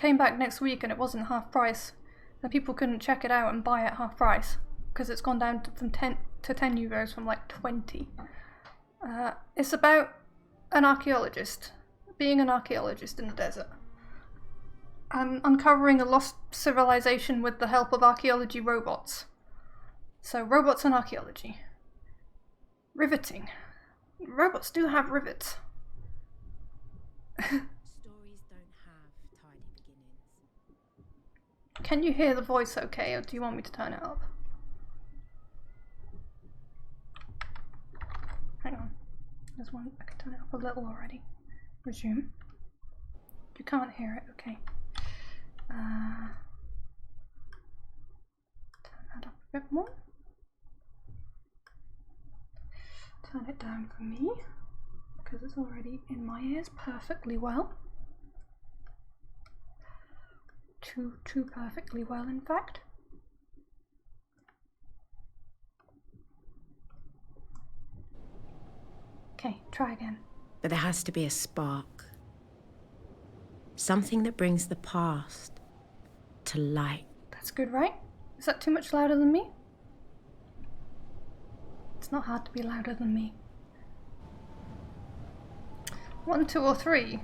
came back next week and it wasn't half price, then people couldn't check it out and buy it half price because it's gone down from 10 to 10 euros from like 20. It's about an archaeologist, being an archaeologist in the desert. Uncovering a lost civilization with the help of archaeology robots. So robots and archaeology. Riveting. Robots do have rivets. Stories don't have tidy beginnings. Can you hear the voice okay, or do you want me to turn it up? Hang on. There's one. I can turn it up a little already. Resume. You can't hear it, okay. Turn that up a bit more. Turn it down for me, because it's already in my ears perfectly well. Too perfectly well, in fact. Okay, try again. But there has to be a spark. Something that brings the past to light. That's good, right? Is that too much louder than me? It's not hard to be louder than me. 1, 2, or 3.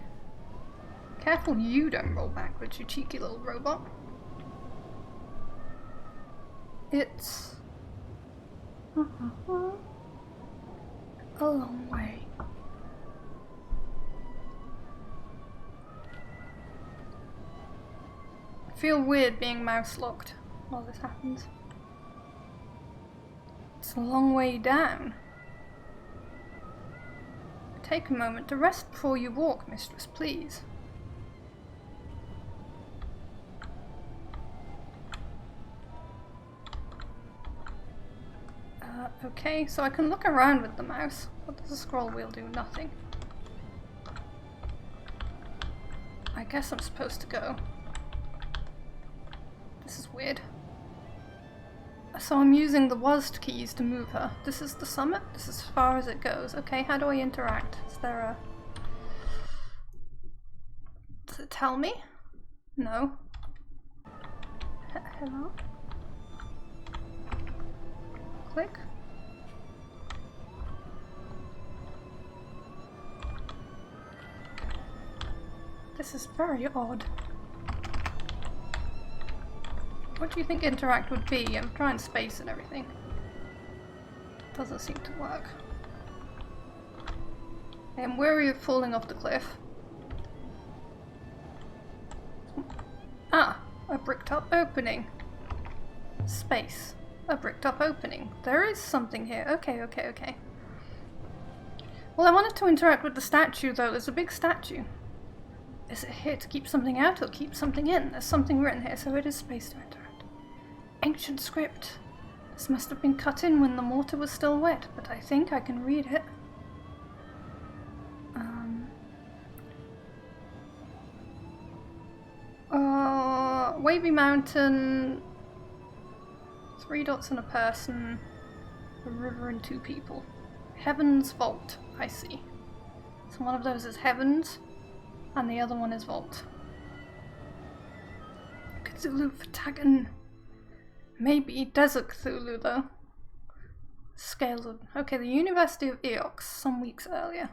Careful you don't roll backwards, you cheeky little robot. It's a long way. I feel weird being mouse locked while this happens. It's a long way down. Take a moment to rest before you walk, mistress, please. Okay, so I can look around with the mouse. What does the scroll wheel do? Nothing. I guess I'm supposed to go. This is weird. So I'm using the WASD keys to move her. This is the summit? This is as far as it goes. Okay, how do I interact? Is there a... Does it tell me? No. Hello? Click. This is very odd. What do you think interact would be? I'm trying space and everything. Doesn't seem to work. I'm wary of falling off the cliff. Ah, a bricked up opening. Space. A bricked up opening. There is something here. Okay. Well, I wanted to interact with the statue though. There's a big statue. Is it here to keep something out or keep something in? There's something written here, so it is space to interact. Ancient script. This must have been cut in when the mortar was still wet, but I think I can read it. Wavy Mountain, 3 dots and a person, a river and 2 people. Heaven's Vault, I see. So one of those is Heavens, and the other one is Vault. Cthulhu Fatagan. Maybe Desert Cthulhu though. Scales of... Okay, the University of Eox, some weeks earlier.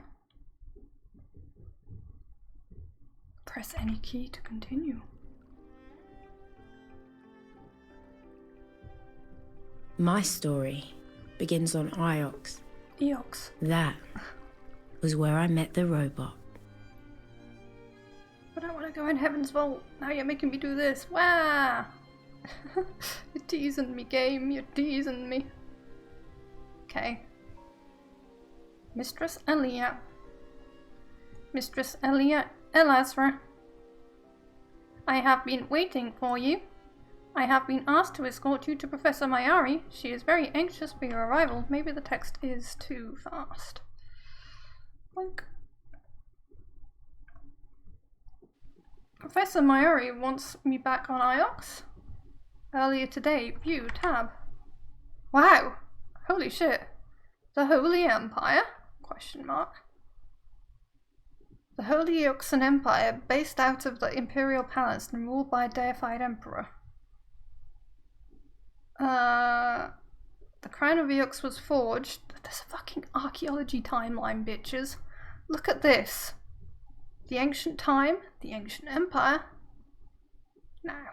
Press any key to continue. My story begins on Iox. Eox. That was where I met the robot. But I want to go in Heaven's Vault. Now you're making me do this. Wah! You're teasing me, game. You're teasing me. Okay. Mistress Elia. Mistress Elia Elasra. I have been waiting for you. I have been asked to escort you to Professor Mayari. She is very anxious for your arrival. Maybe the text is too fast. Boink. Professor Mayari wants me back on Iox. Earlier today, view tab. Wow! Holy shit. The Holy Empire? Question mark. The Holy Eoxian Empire, based out of the Imperial Palace and ruled by a deified emperor. The crown of Eox was forged. There's a fucking archaeology timeline, bitches. Look at this. The ancient time, the ancient empire. Now.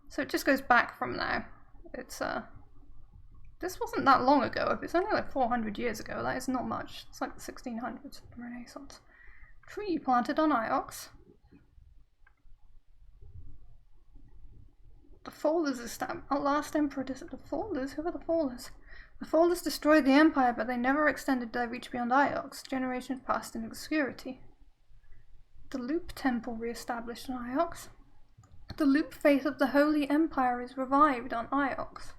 So it just goes back from now. It's this wasn't that long ago. If it's only like 400 years ago, that is not much. It's like the 1600s, the Renaissance. Tree planted on Iox. The Fallers established. Last emperor did it. The Fallers? Who are the Fallers? The Fallers destroyed the empire, but they never extended their reach beyond Iox. Generations passed in obscurity. The Loop Temple re-established on Iox. The Loop faith of the Holy Empire is revived on Iox.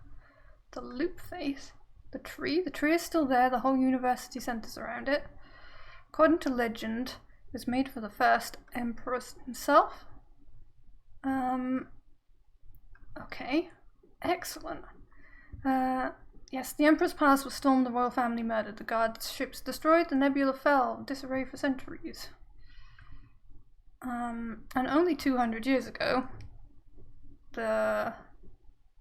The Loop faith? The tree is still there. The whole university centers around it. According to legend, it was made for the first emperor himself. Okay. Excellent. Yes, the Emperor's palace was stormed, the royal family murdered, the guards' ships destroyed, the nebula fell, disarray for centuries. And only 200 years ago,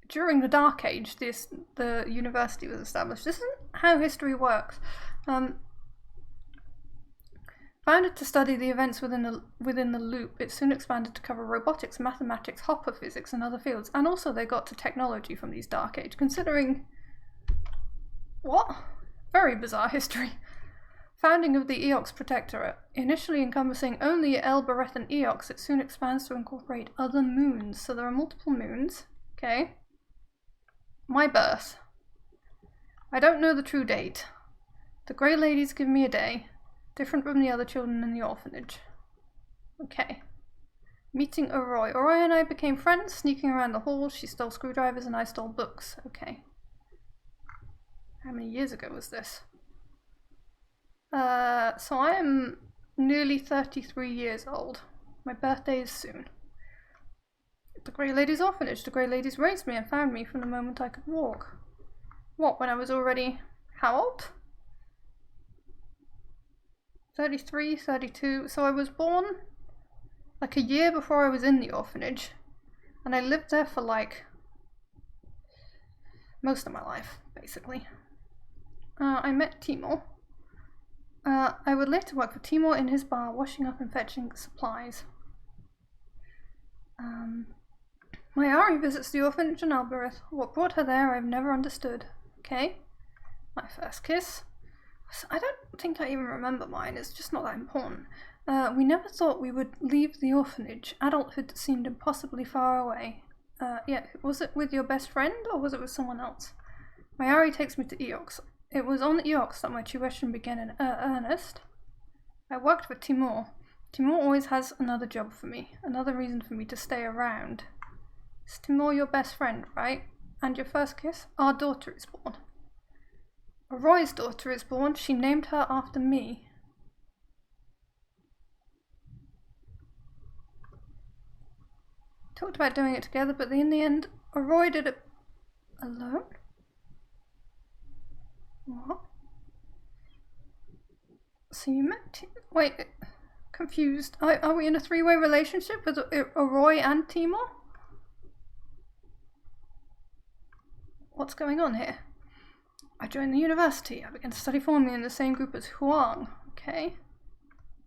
during the Dark Age, the university was established. This isn't how history works. Founded to study the events within the loop, it soon expanded to cover robotics, mathematics, hopper physics, and other fields. And also they got to technology from these Dark Age, considering... What? Very bizarre history. Founding of the Eox Protectorate. Initially encompassing only Elbereth and Eox, it soon expands to incorporate other moons. So there are multiple moons. Okay. My birth. I don't know the true date. The Grey Ladies give me a day. Different from the other children in the orphanage. Okay. Meeting Oroy. Oroy and I became friends, sneaking around the halls. She stole screwdrivers and I stole books. Okay. How many years ago was this? So I am nearly 33 years old. My birthday is soon. The Grey Ladies' orphanage. The Grey Ladies raised me and found me from the moment I could walk. What, when I was already... how old? 33, 32. So I was born like a year before I was in the orphanage. And I lived there for like most of my life, basically. I met Timur. I would later work for Timur in his bar, washing up and fetching supplies. My Ari visits the orphanage in Albereth. What brought her there I've never understood. Okay. My first kiss. I don't think I even remember mine, it's just not that important. We never thought we would leave the orphanage. Adulthood seemed impossibly far away. Yeah, was it with your best friend or was it with someone else? My Ari takes me to Eox. It was on Eox that my tuition began in earnest. I worked for Timur. Timur always has another job for me, another reason for me to stay around. Is Timur your best friend, right? And your first kiss? Our daughter is born. Roy's daughter is born. She named her after me. Talked about doing it together, but in the end, Roy did it alone? What? So you met... Wait, confused. Are we in a three-way relationship with Roy and Timur? What's going on here? I joined the university. I began to study formally in the same group as Huang. Okay.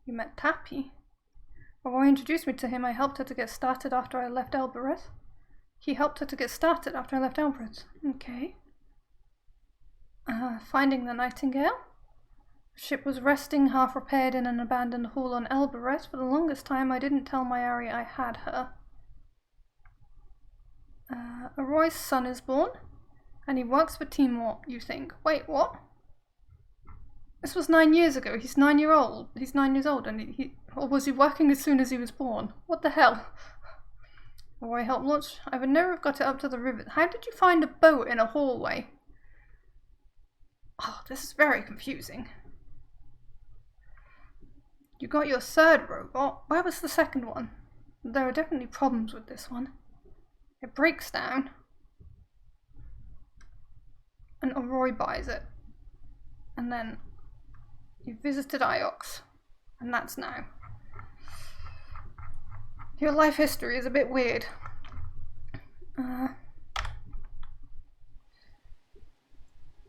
You met Tappy. Roy introduced me to him. I helped her to get started after I left Elbereth. He helped her to get started after I left Elbereth. Okay. Finding the Nightingale. The ship was resting half repaired in an abandoned hall on Elbereth. For the longest time I didn't tell my Ari I had her. Roy's son is born. And he works for Timur, you think. Wait, what? This was 9 years ago. He's 9 years old. He's 9 years old, and or was he working as soon as he was born? What the hell? Roy helped launch. I would never have got it up to the river. How did you find a boat in a hallway? Oh, this is very confusing. You got your third robot. Where was the second one? There are definitely problems with this one. It breaks down. And Roy buys it. And then You visited IOX, and that's now. Your life history is a bit weird.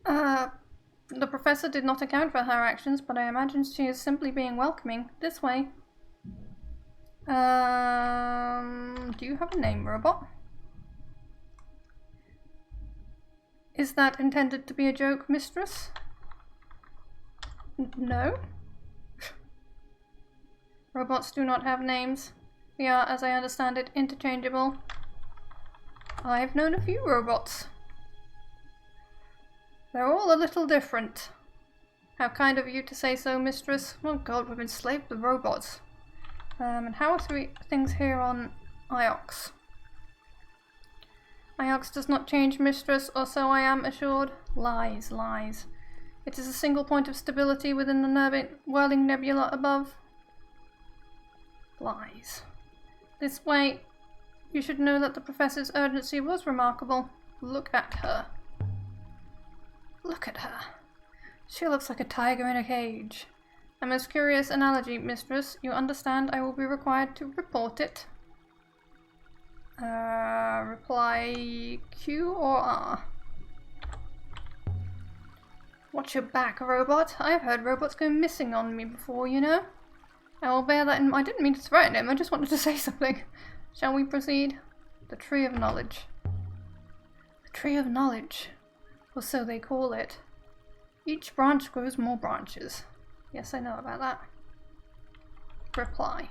The professor did not account for her actions, but I imagine she is simply being welcoming. This way. Do you have a name, robot? Is that intended to be a joke, mistress? No? Robots do not have names. We are, as I understand it, interchangeable. I've known a few robots. They're all a little different. How kind of you to say so, mistress. Oh god, we've enslaved the robots. And how are things here on IOX? IOX does not change, mistress, or so I am assured. Lies, lies. It is a single point of stability within the whirling nebula above. Lies. This way, you should know that the professor's urgency was remarkable. Look at her. Look at her. She looks like a tiger in a cage. A most curious analogy, mistress. You understand I will be required to report it. Reply Q or R? Watch your back, robot. I've heard robots go missing on me before, you know. I will bear that in mind. I didn't mean to threaten him, I just wanted to say something. Shall we proceed? The Tree of Knowledge. The Tree of Knowledge. Or so they call it. Each branch grows more branches. Yes, I know about that. Reply.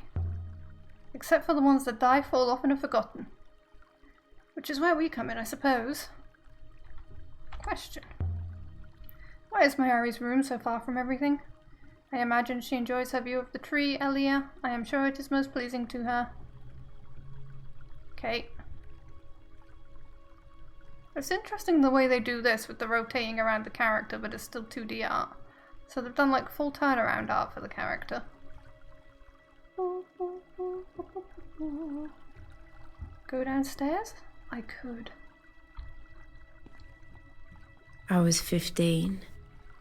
Except for the ones that die, fall off, and are forgotten. Which is where we come in, I suppose. Question. Why is Mayari's room so far from everything? I imagine she enjoys her view of the tree, Elia. I am sure it is most pleasing to her. Okay. It's interesting the way they do this with the rotating around the character, but it's still 2D art. So they've done like full turnaround art for the character. Go downstairs? I could. I was 15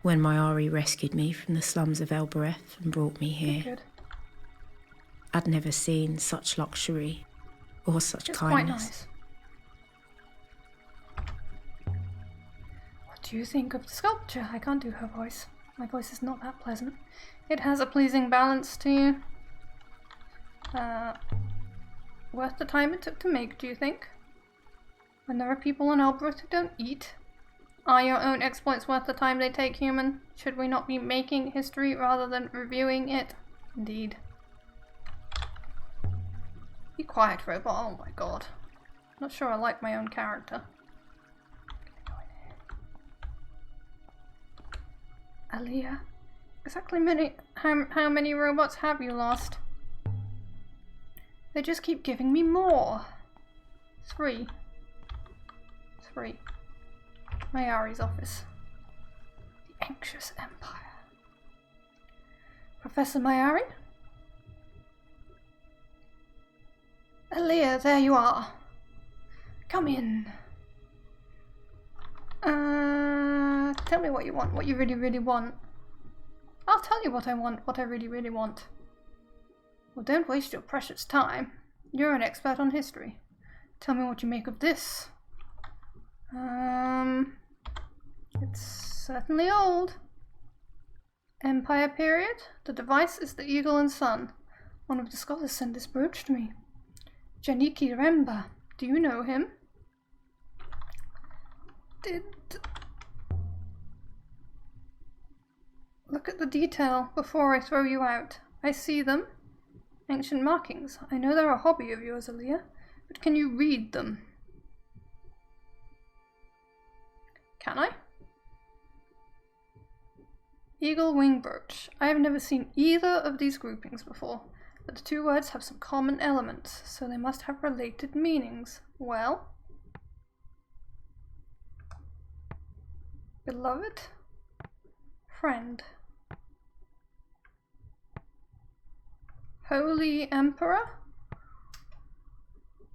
when Mayari rescued me from the slums of Elbereth and brought me here. Good. I'd never seen such luxury or such It's kindness. quite nice. What do you think of the sculpture? I can't do her voice. My voice is not that pleasant. It has a pleasing balance to you. Worth the time it took to make, do you think? When there are people on Elbereth who don't eat? Are your own exploits worth the time they take, human? Should we not be making history rather than reviewing it? Indeed. Be quiet, robot. Oh my god. Not sure I like my own character. Aaliyah, exactly how many robots have you lost? They just keep giving me more. 3. Mayari's office. The Anxious Empire. Professor Mayari? Aaliyah, there you are. Come in. Tell me what you want, what you really, really want. I'll tell you what I want, what I really, really want. Well, don't waste your precious time. You're an expert on history. Tell me what you make of this. It's certainly old. Empire period. The device is the Eagle and Sun. One of the scholars sent this brooch to me. Janiki Remba. Do you know him? Look at the detail before I throw you out. I see them. Ancient markings. I know they're a hobby of yours, Aaliyah, but can you read them? Can I? Eagle wing brooch. I have never seen either of these groupings before, but the two words have some common elements, so they must have related meanings. Well? Beloved? Friend? Holy Emperor?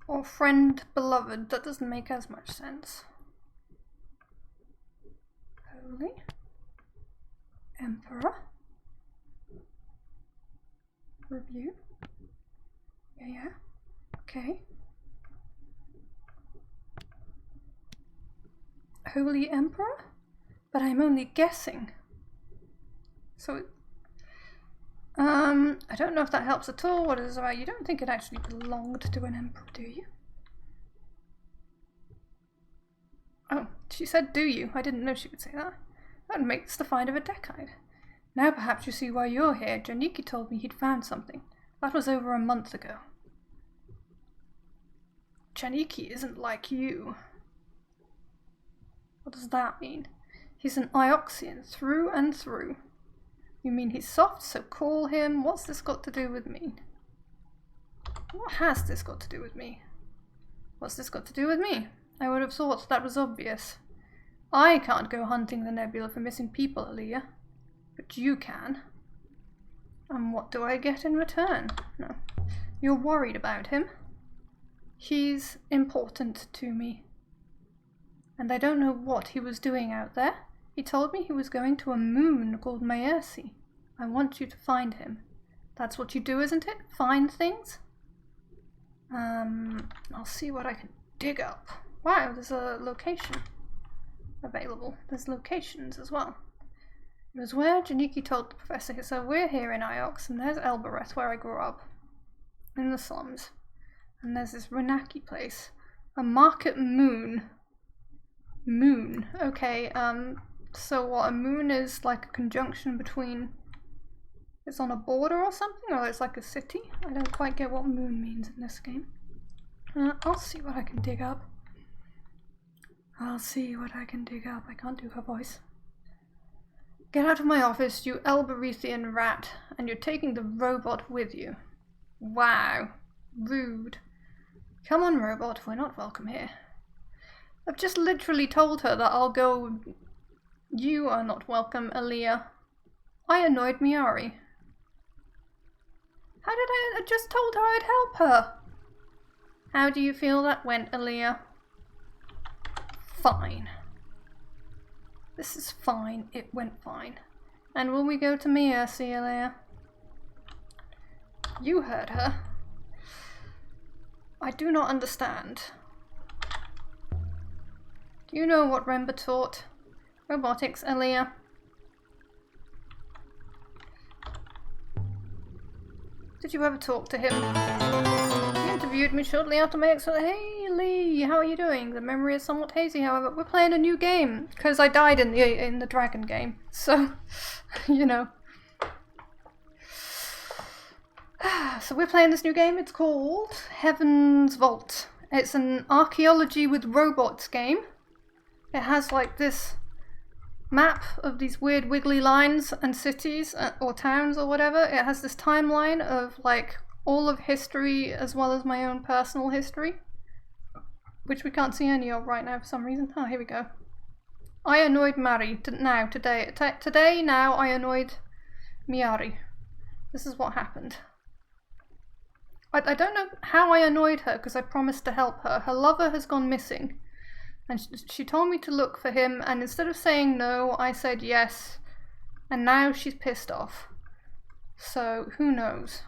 Or friend beloved? That doesn't make as much sense. Holy Emperor? review. Yeah. Okay. Holy Emperor? But I'm only guessing. So, I don't know if that helps at all. What is it about? You don't think it actually belonged to an emperor, do you? Oh, she said, do you? I didn't know she would say that. That makes the find of a decade. Now perhaps you see why you're here. Janiki told me he'd found something. That was over a month ago. Janiki isn't like you. What does that mean? He's an Ioxian through and through. You mean he's soft, so call him. What's this got to do with me? What has this got to do with me? What's this got to do with me? I would have thought that was obvious. I can't go hunting the nebula for missing people, Aaliyah. But you can. And what do I get in return? No. You're worried about him. He's important to me. And I don't know what he was doing out there. He told me he was going to a moon called Maersi. I want you to find him. That's what you do, isn't it? Find things? I'll see what I can dig up. Wow, there's a location available. There's locations as well. It was where Janiki told the professor. So we're here in Iox, and there's Elbereth, where I grew up. In the slums. And there's this Renaki place. A market moon. Moon. Okay, so what, a moon is like a conjunction between... It's on a border or something? Or it's like a city? I don't quite get what moon means in this game. I'll see what I can dig up. I'll see what I can dig up. I can't do her voice. Get out of my office, you Elberethian rat, and you're taking the robot with you. Wow. Rude. Come on, robot, we're not welcome here. I've just literally told her that I'll go... You are not welcome, Aaliyah. I annoyed Miari. How did I just told her I'd help her? How do you feel that went, Aaliyah? Fine. This is fine. It went fine. And will we go to Maersi, Aaliyah? You heard her. I do not understand. Do you know what Remba taught? Robotics, Aaliyah. Did you ever talk to him? He interviewed me shortly after my exit. Hey Lee, how are you doing? The memory is somewhat hazy, however. We're playing a new game because I died in the dragon game. So, you know. So we're playing this new game. It's called Heaven's Vault. It's an archaeology with robots game. It has like this map of these weird wiggly lines and cities or towns or whatever. It has this timeline of like all of history as well as my own personal history, which we can't see any of right now for some reason. Oh, here we go. I annoyed Mari. Today now I annoyed Miari. This is what happened. I don't know how I annoyed her because I promised to help her. Her lover has gone missing. And she told me to look for him, and instead of saying no, I said yes. And now she's pissed off. So, who knows?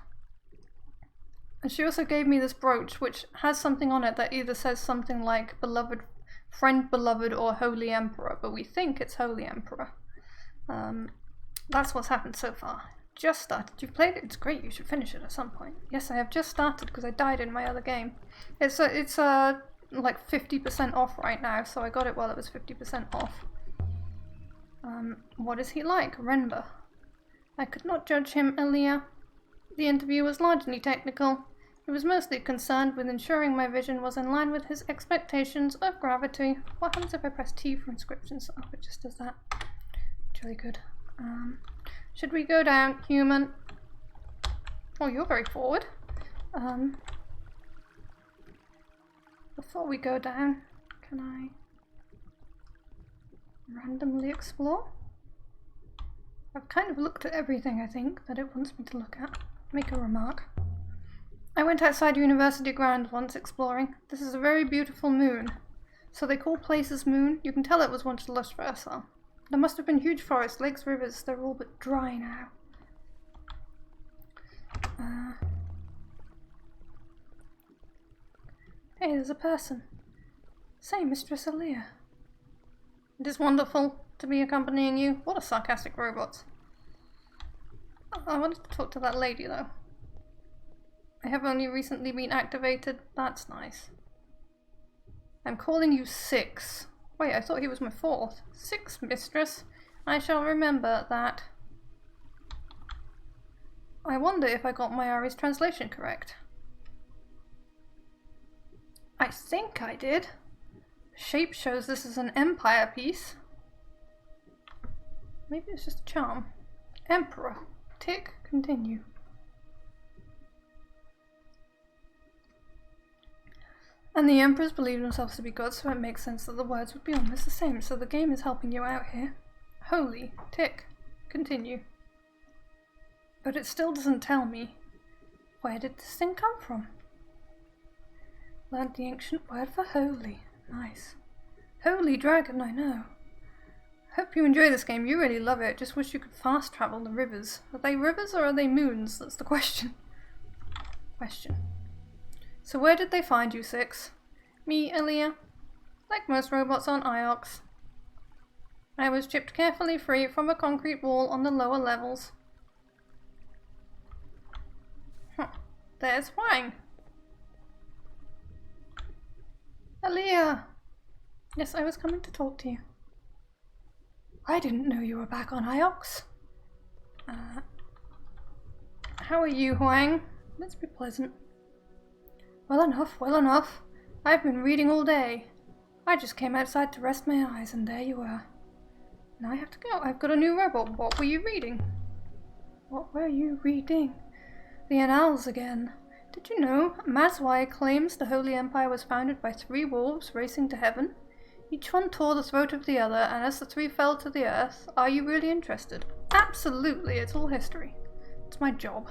And she also gave me this brooch, which has something on it that either says something like beloved, friend beloved, or Holy Emperor. But we think it's Holy Emperor. That's what's happened so far. Just started. You've played it? It's great. You should finish it at some point. Yes, I have just started because I died in my other game. It's like 50% off right now, so I got it while it was 50% off. What is he like? Renba. I could not judge him, Aaliyah. The interview was largely technical. He was mostly concerned with ensuring my vision was in line with his expectations of gravity. What happens if I press T for inscriptions? Oh, it just does that. It's really good. Should we go down, human? Oh, you're very forward. Before we go down, can I randomly explore? I've kind of looked at everything, I think, that it wants me to look at. Make a remark. I went outside university grounds once exploring. This is a very beautiful moon. So they call places moon. You can tell it was once lush fertile. There must have been huge forests, lakes, rivers. They're all but dry now. Hey, there's a person. Say, Mistress Aaliyah. It is wonderful to be accompanying you. What a sarcastic robot. I wanted to talk to that lady, though. I have only recently been activated. That's nice. I'm calling you 6. Wait, I thought he was my 4th. 6, mistress. I shall remember that. I wonder if I got my Ari's translation correct. I think I did. Shape shows this is an Empire piece. Maybe it's just a charm. Emperor. Tick. Continue. And the emperors believe themselves to be gods, so it makes sense that the words would be almost the same. So the game is helping you out here. Holy. Tick. Continue. But it still doesn't tell me. Where did this thing come from? Learned the ancient word for holy. Nice. Holy dragon, I know. Hope you enjoy this game. You really love it. Just wish you could fast travel the rivers. Are they rivers or are they moons? That's the question. So where did they find you, 6? Me, Aaliyah. Like most robots on IOX. I was chipped carefully free from a concrete wall on the lower levels. There's Huang. Aaliyah! Yes, I was coming to talk to you. I didn't know you were back on IOX. How are you, Huang? Let's be pleasant. Well enough, well enough. I've been reading all day. I just came outside to rest my eyes and there you were. Now I have to go. I've got a new robot. What were you reading? What were you reading? The Annals again. Did you know Mazwai claims the Holy Empire was founded by 3 wolves racing to heaven? Each one tore the throat of the other, and as the 3 fell to the earth, are you really interested? Absolutely, it's all history. It's my job.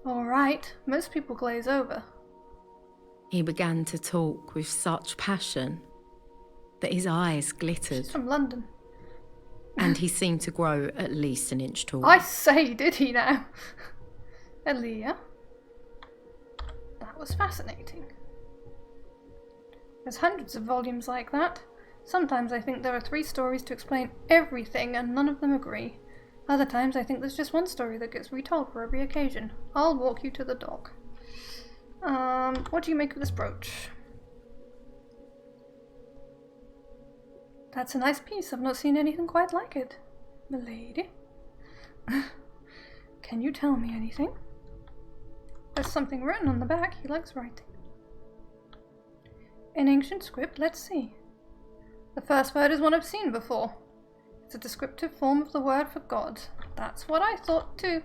Alright, most people glaze over. He began to talk with such passion that his eyes glittered. She's from London. And he seemed to grow at least an inch tall. I say, did he now? Aaliyah? That was fascinating. There's hundreds of volumes like that. Sometimes I think there are 3 stories to explain everything and none of them agree. Other times I think there's just one story that gets retold for every occasion. I'll walk you to the dock. What do you make of this brooch? That's a nice piece. I've not seen anything quite like it. Milady? Can you tell me anything? There's something written on the back. He likes writing. In ancient script, let's see. The first word is one I've seen before. It's a descriptive form of the word for God. That's what I thought too.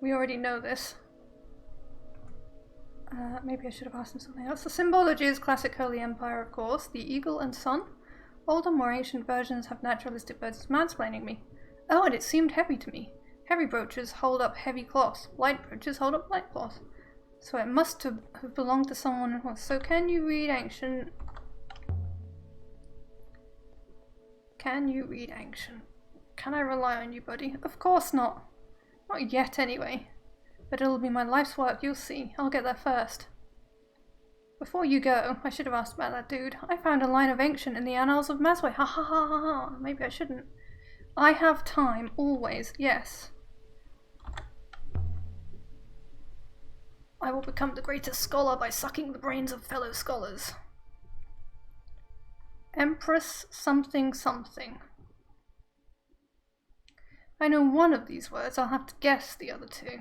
We already know this. Maybe I should have asked him something else. The symbology is classic Holy Empire, of course. The eagle and sun. Older, more ancient versions have naturalistic birds mansplaining me. Oh, and it seemed heavy to me. Heavy brooches hold up heavy cloth. Light brooches hold up light cloth. So it must have belonged to someone else. So can you read ancient? Can you read ancient? Can I rely on you, buddy? Of course not. Not yet, anyway. But it'll be my life's work, you'll see. I'll get there first. Before you go, I should have asked about that dude. I found a line of ancient in the Annals of Mazwai. Ha ha ha ha ha. Maybe I shouldn't. I have time, always, yes. I will become the greatest scholar by sucking the brains of fellow scholars. Empress something something. I know one of these words, I'll have to guess the other 2.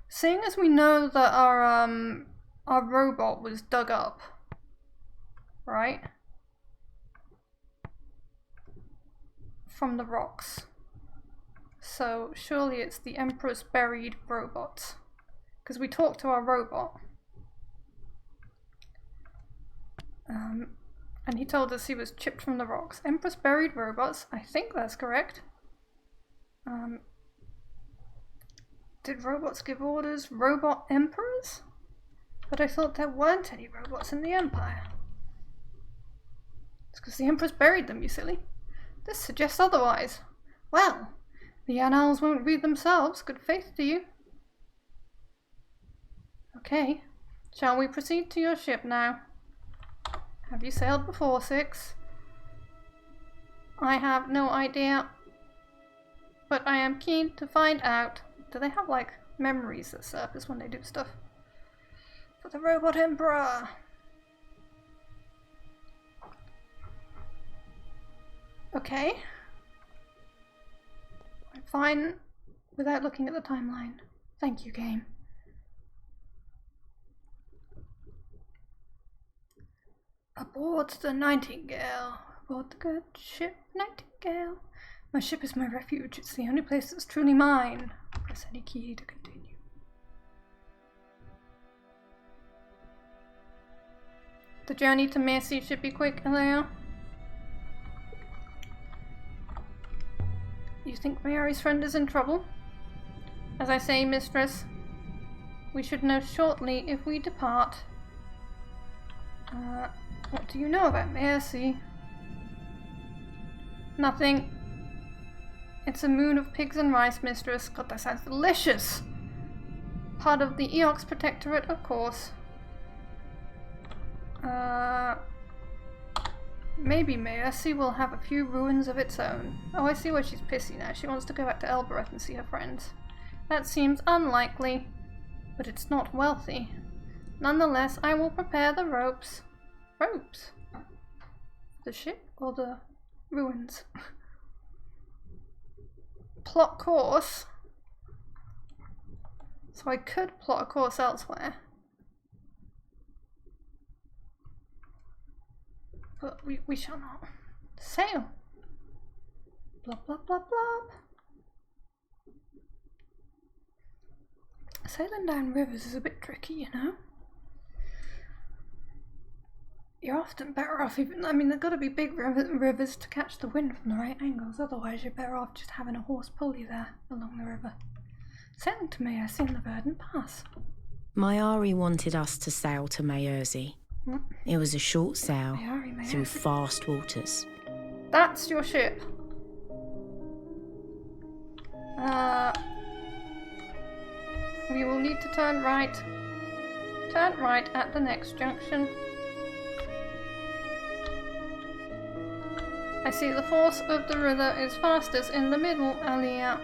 Seeing as we know that our robot was dug up, right? From the rocks. So surely it's the Emperor's buried robot. Because we talked to our robot. And he told us he was chipped from the rocks. Empress buried robots. I think that's correct. Did robots give orders? Robot emperors? But I thought there weren't any robots in the Empire. It's because the Empress buried them, you silly. This suggests otherwise. Well, the annals won't read themselves. Good faith to you. Okay, shall we proceed to your ship now? Have you sailed before, Six? I have no idea, but I am keen to find out. Do they have, like, memories that surface when they do stuff? For the Robot Emperor! Okay. I'm fine without looking at the timeline. Thank you, game. Aboard the Nightingale. Aboard the good ship Nightingale. My ship is my refuge. It's the only place that's truly mine. Press any key to continue. The journey to Mercy should be quick, Alea. You think Mayari's friend is in trouble? As I say, mistress, we should know shortly if we depart. What do you know about Mercy? Nothing. It's a moon of pigs and rice, mistress. God, that sounds delicious! Part of the Eox Protectorate, of course. Maybe Mercy will have a few ruins of its own. Oh, I see why she's pissy now. She wants to go back to Elbereth and see her friends. That seems unlikely, but it's not wealthy. Nonetheless, I will prepare the ropes. Ropes? The ship or the ruins? Plot course. So I could plot a course elsewhere. But we shall not. Sail. Blub blub blub blub. Sailing down rivers is a bit tricky, you know? You're often better off even, I mean, there've got to be big rivers to catch the wind from the right angles, otherwise you're better off just having a horse pull you there along the river. Sailing to Mercy in the Verdant Pass. Mayari wanted us to sail to Mercy. It was a short sail through fast waters. That's your ship. We will need to turn right. Turn right at the next junction. I see the force of the river is fastest in the middle, Alea.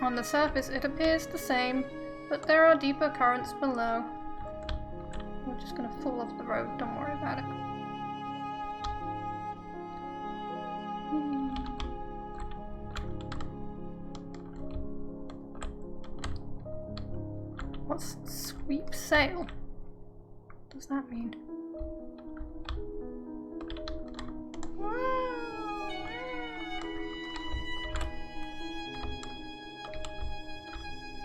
On the surface it appears the same, but there are deeper currents below. We're just gonna fall off the road, don't worry about it. What's sweep sail? What does that mean?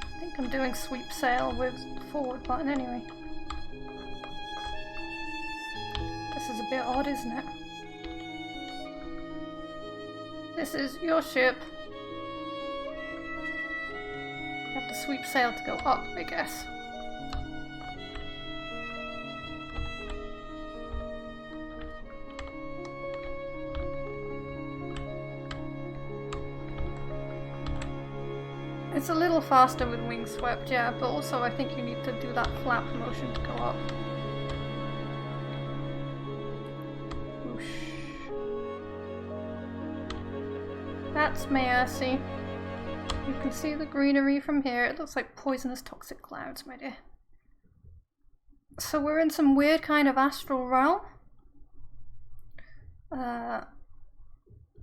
I think I'm doing sweep sail with the forward button anyway. This is a bit odd, isn't it? This is your ship. You have to sweep sail to go up, I guess. It's a little faster with wings swept, yeah, but also I think you need to do that flap motion to go up. Whoosh. That's Mercy. You can see the greenery from here. It looks like poisonous toxic clouds, my dear. So we're in some weird kind of astral realm.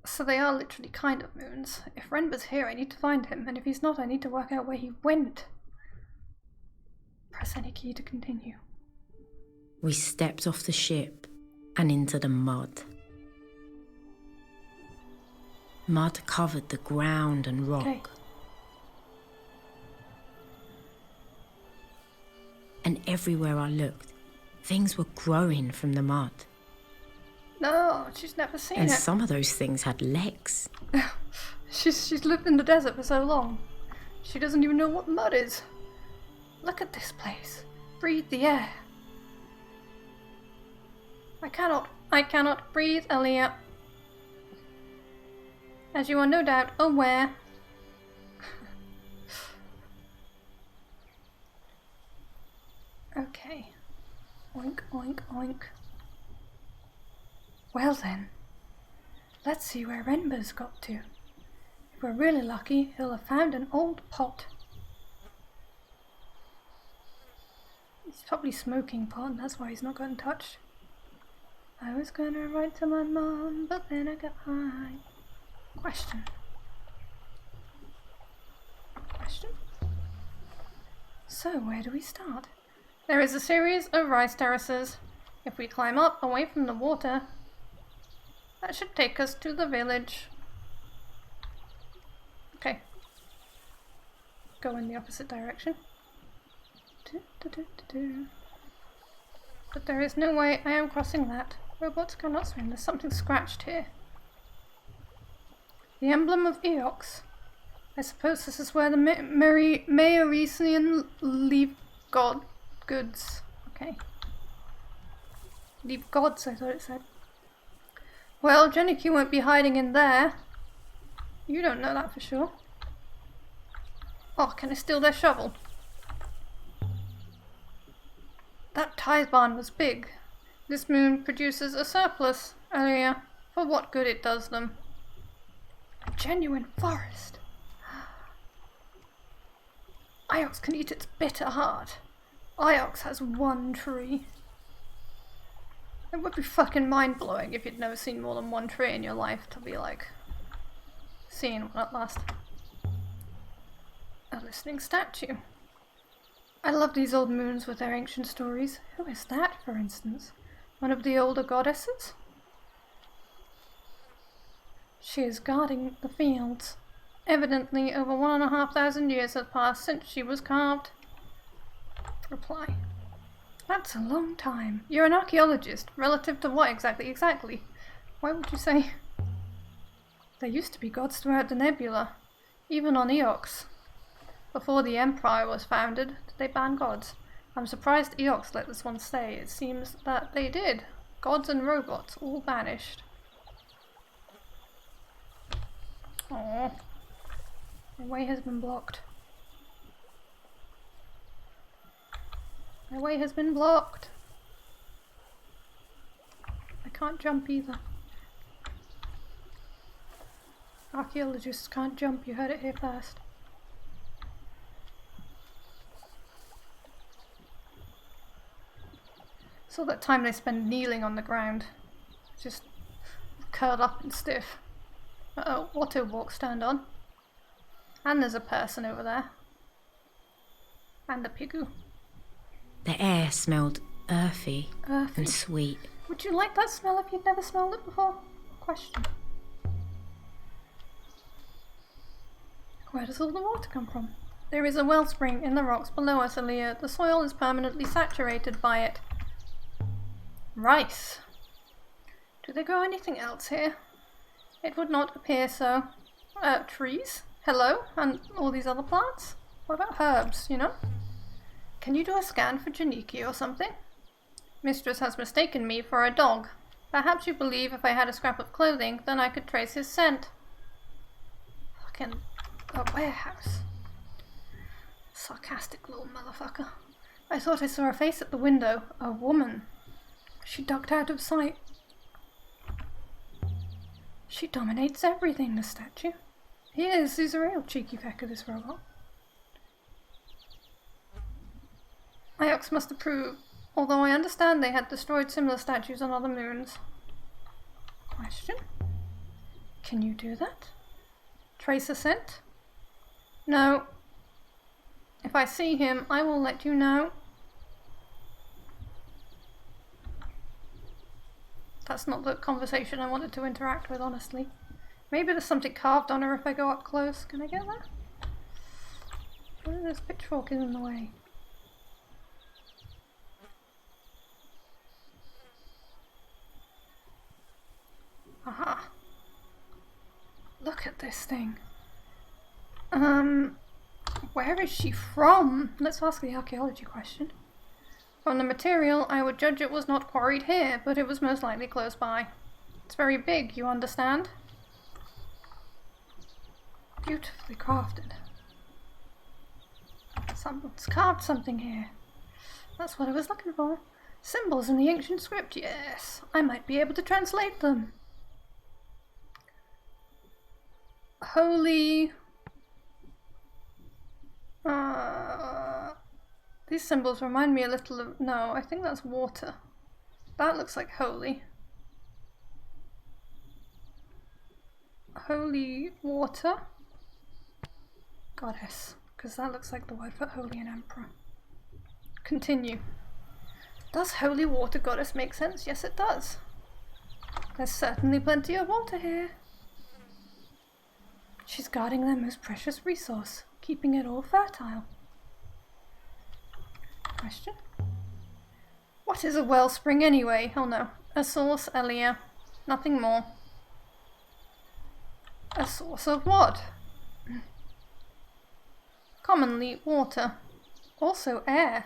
So they are literally kind of moons. If Renber's here, I need to find him, and if he's not, I need to work out where he went. Press any key to continue. We stepped off the ship and into the mud. Mud covered the ground and rock. Okay. And everywhere I looked, things were growing from the mud. No, she's never seen And it. some of those things had legs. She's lived in the desert for so long. She doesn't even know what mud is. Look at this place. Breathe the air. I cannot I cannot breathe, Elia. As you are no doubt aware. Okay. Oink, oink, oink. Well then, let's see where Renber's got to. If we're really lucky, he'll have found an old pot. He's probably smoking pot, and that's why he's not gotten touched. I was gonna write to my mom, but then I got high. Question. So, where do we start? There is a series of rice terraces. If we climb up away from the water, that should take us to the village. Okay. Go in the opposite direction. But there is no way I am crossing that. Robots cannot swim. There's something scratched here. The emblem of Eox. I suppose this is where the Mayoresian leave goods. Okay. Leave gods, I thought it said. Well, Jenniky won't be hiding in there. You don't know that for sure. Oh, can I steal their shovel? That tithe barn was big. This moon produces a surplus area for what good it does them. A genuine forest. Iox can eat its bitter heart. Iox has one tree. It would be fucking mind-blowing if you'd never seen more than one tree in your life to be like, seeing one at last. A listening statue. I love these old moons with their ancient stories. Who is that, for instance? One of the older goddesses? She is guarding the fields. Evidently, over 1,500 years have passed since she was carved. Reply. That's a long time. You're an archaeologist. Relative to what exactly? Exactly. Why would you say? There used to be gods throughout the nebula, even on Eox. Before the Empire was founded, did they ban gods? I'm surprised Eox let this one stay. It seems that they did. Gods and robots, all banished. Aww. My way has been blocked. My way has been blocked. I can't jump either. Archaeologists can't jump, you heard it here first. So that time they spend kneeling on the ground, just curled up and stiff. Uh-oh, auto walk stand on. And there's a person over there. And a pigoo. The air smelled earthy and sweet. Would you like that smell if you'd never smelled it before? Question. Where does all the water come from? There is a wellspring in the rocks below us, Aaliyah. The soil is permanently saturated by it. Rice. Do they grow anything else here? It would not appear so. Trees? Hello? And all these other plants? What about herbs, you know? Can you do a scan for Jenniky or something? Mistress has mistaken me for a dog. Perhaps you believe if I had a scrap of clothing, then I could trace his scent. Fucking a warehouse. Sarcastic little motherfucker. I thought I saw a face at the window. A woman. She ducked out of sight. She dominates everything, the statue. He's a real cheeky fecker, this robot. Iox must approve, although I understand they had destroyed similar statues on other moons. Question? Can you do that? Trace a scent? No. If I see him, I will let you know. That's not the conversation I wanted to interact with, honestly. Maybe there's something carved on her if I go up close. Can I get that? Oh, this pitchfork is in the way. Aha. Look at this thing. Where is she from? Let's ask the archaeology question. From the material, I would judge it was not quarried here, but it was most likely close by. It's very big, you understand? Beautifully crafted. Someone's carved something here. That's what I was looking for. Symbols in the ancient script, yes. I might be able to translate them. Holy... These symbols remind me a little of... No, I think that's water. That looks like holy. Holy water? Goddess. Because that looks like the word for holy and emperor. Continue. Does holy water goddess make sense? Yes, it does. There's certainly plenty of water here. She's guarding their most precious resource, keeping it all fertile. Question? What is a wellspring anyway? Oh no. A source, Elia. Nothing more. A source of what? Commonly water. Also air.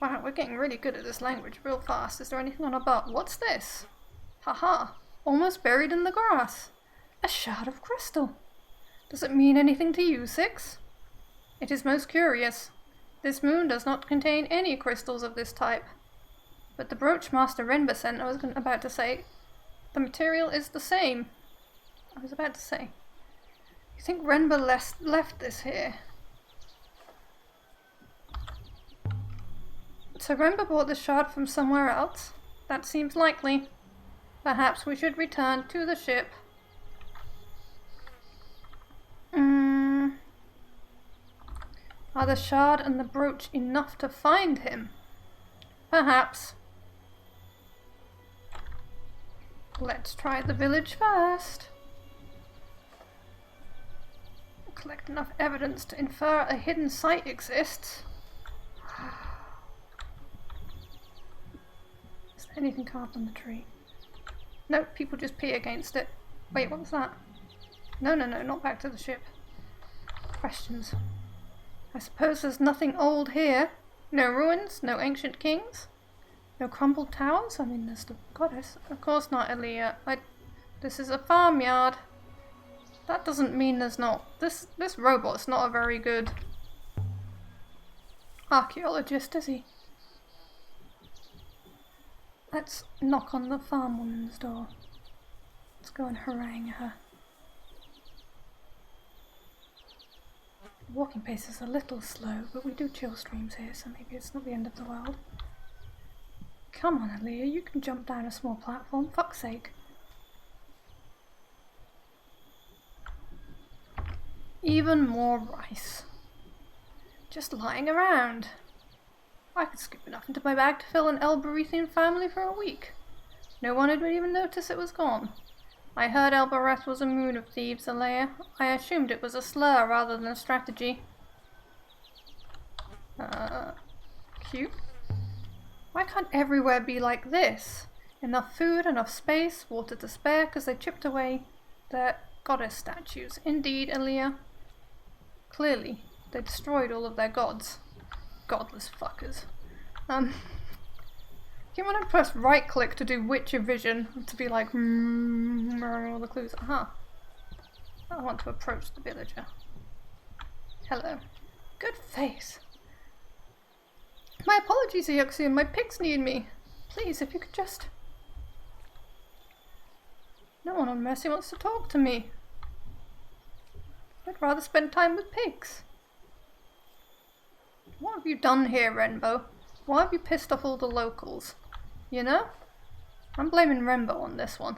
Wow, we're getting really good at this language real fast. Is there anything on above? What's this? Haha. Almost buried in the grass. A shard of crystal. Does it mean anything to you, Six? It is most curious. This moon does not contain any crystals of this type. But the brooch Master Renba sent, I was about to say, the material is the same. You think Renba left this here? So Renba bought the shard from somewhere else? That seems likely. Perhaps we should return to the ship. Are the shard and the brooch enough to find him? Perhaps. Let's try the village first. Collect enough evidence to infer a hidden site exists. Is there anything carved on the tree? No, people just pee against it. Wait, what was that? No, not back to the ship. Questions. I suppose there's nothing old here. No ruins, no ancient kings, no crumbled towers. I mean, there's the goddess. Of course not, Elia. This is a farmyard. That doesn't mean there's not. This robot's not a very good archaeologist, is he? Let's knock on the farm woman's door. Let's go and harangue her. Walking pace is a little slow, but we do chill streams here, so maybe it's not the end of the world. Come on, Aaliyah, you can jump down a small platform, fuck's sake. Even more rice. Just lying around. I could scoop enough into my bag to fill an Elbarethian family for a week. No one would even notice it was gone. I heard Elbareth was a moon of thieves, Alea. I assumed it was a slur rather than a strategy. Cute. Why can't everywhere be like this? Enough food, enough space, water to spare, because they chipped away their goddess statues. Indeed, Alea. Clearly, they destroyed all of their gods. Godless fuckers. You want to press right click to do Witcher Vision to be like all the clues. Aha. I want to approach the villager. Hello. Good face. My apologies, Eoxian. My pigs need me. Please, if you could just... No one on Mercy wants to talk to me. I'd rather spend time with pigs. What have you done here, Renbo? Why have you pissed off all the locals? You know? I'm blaming Renbo on this one.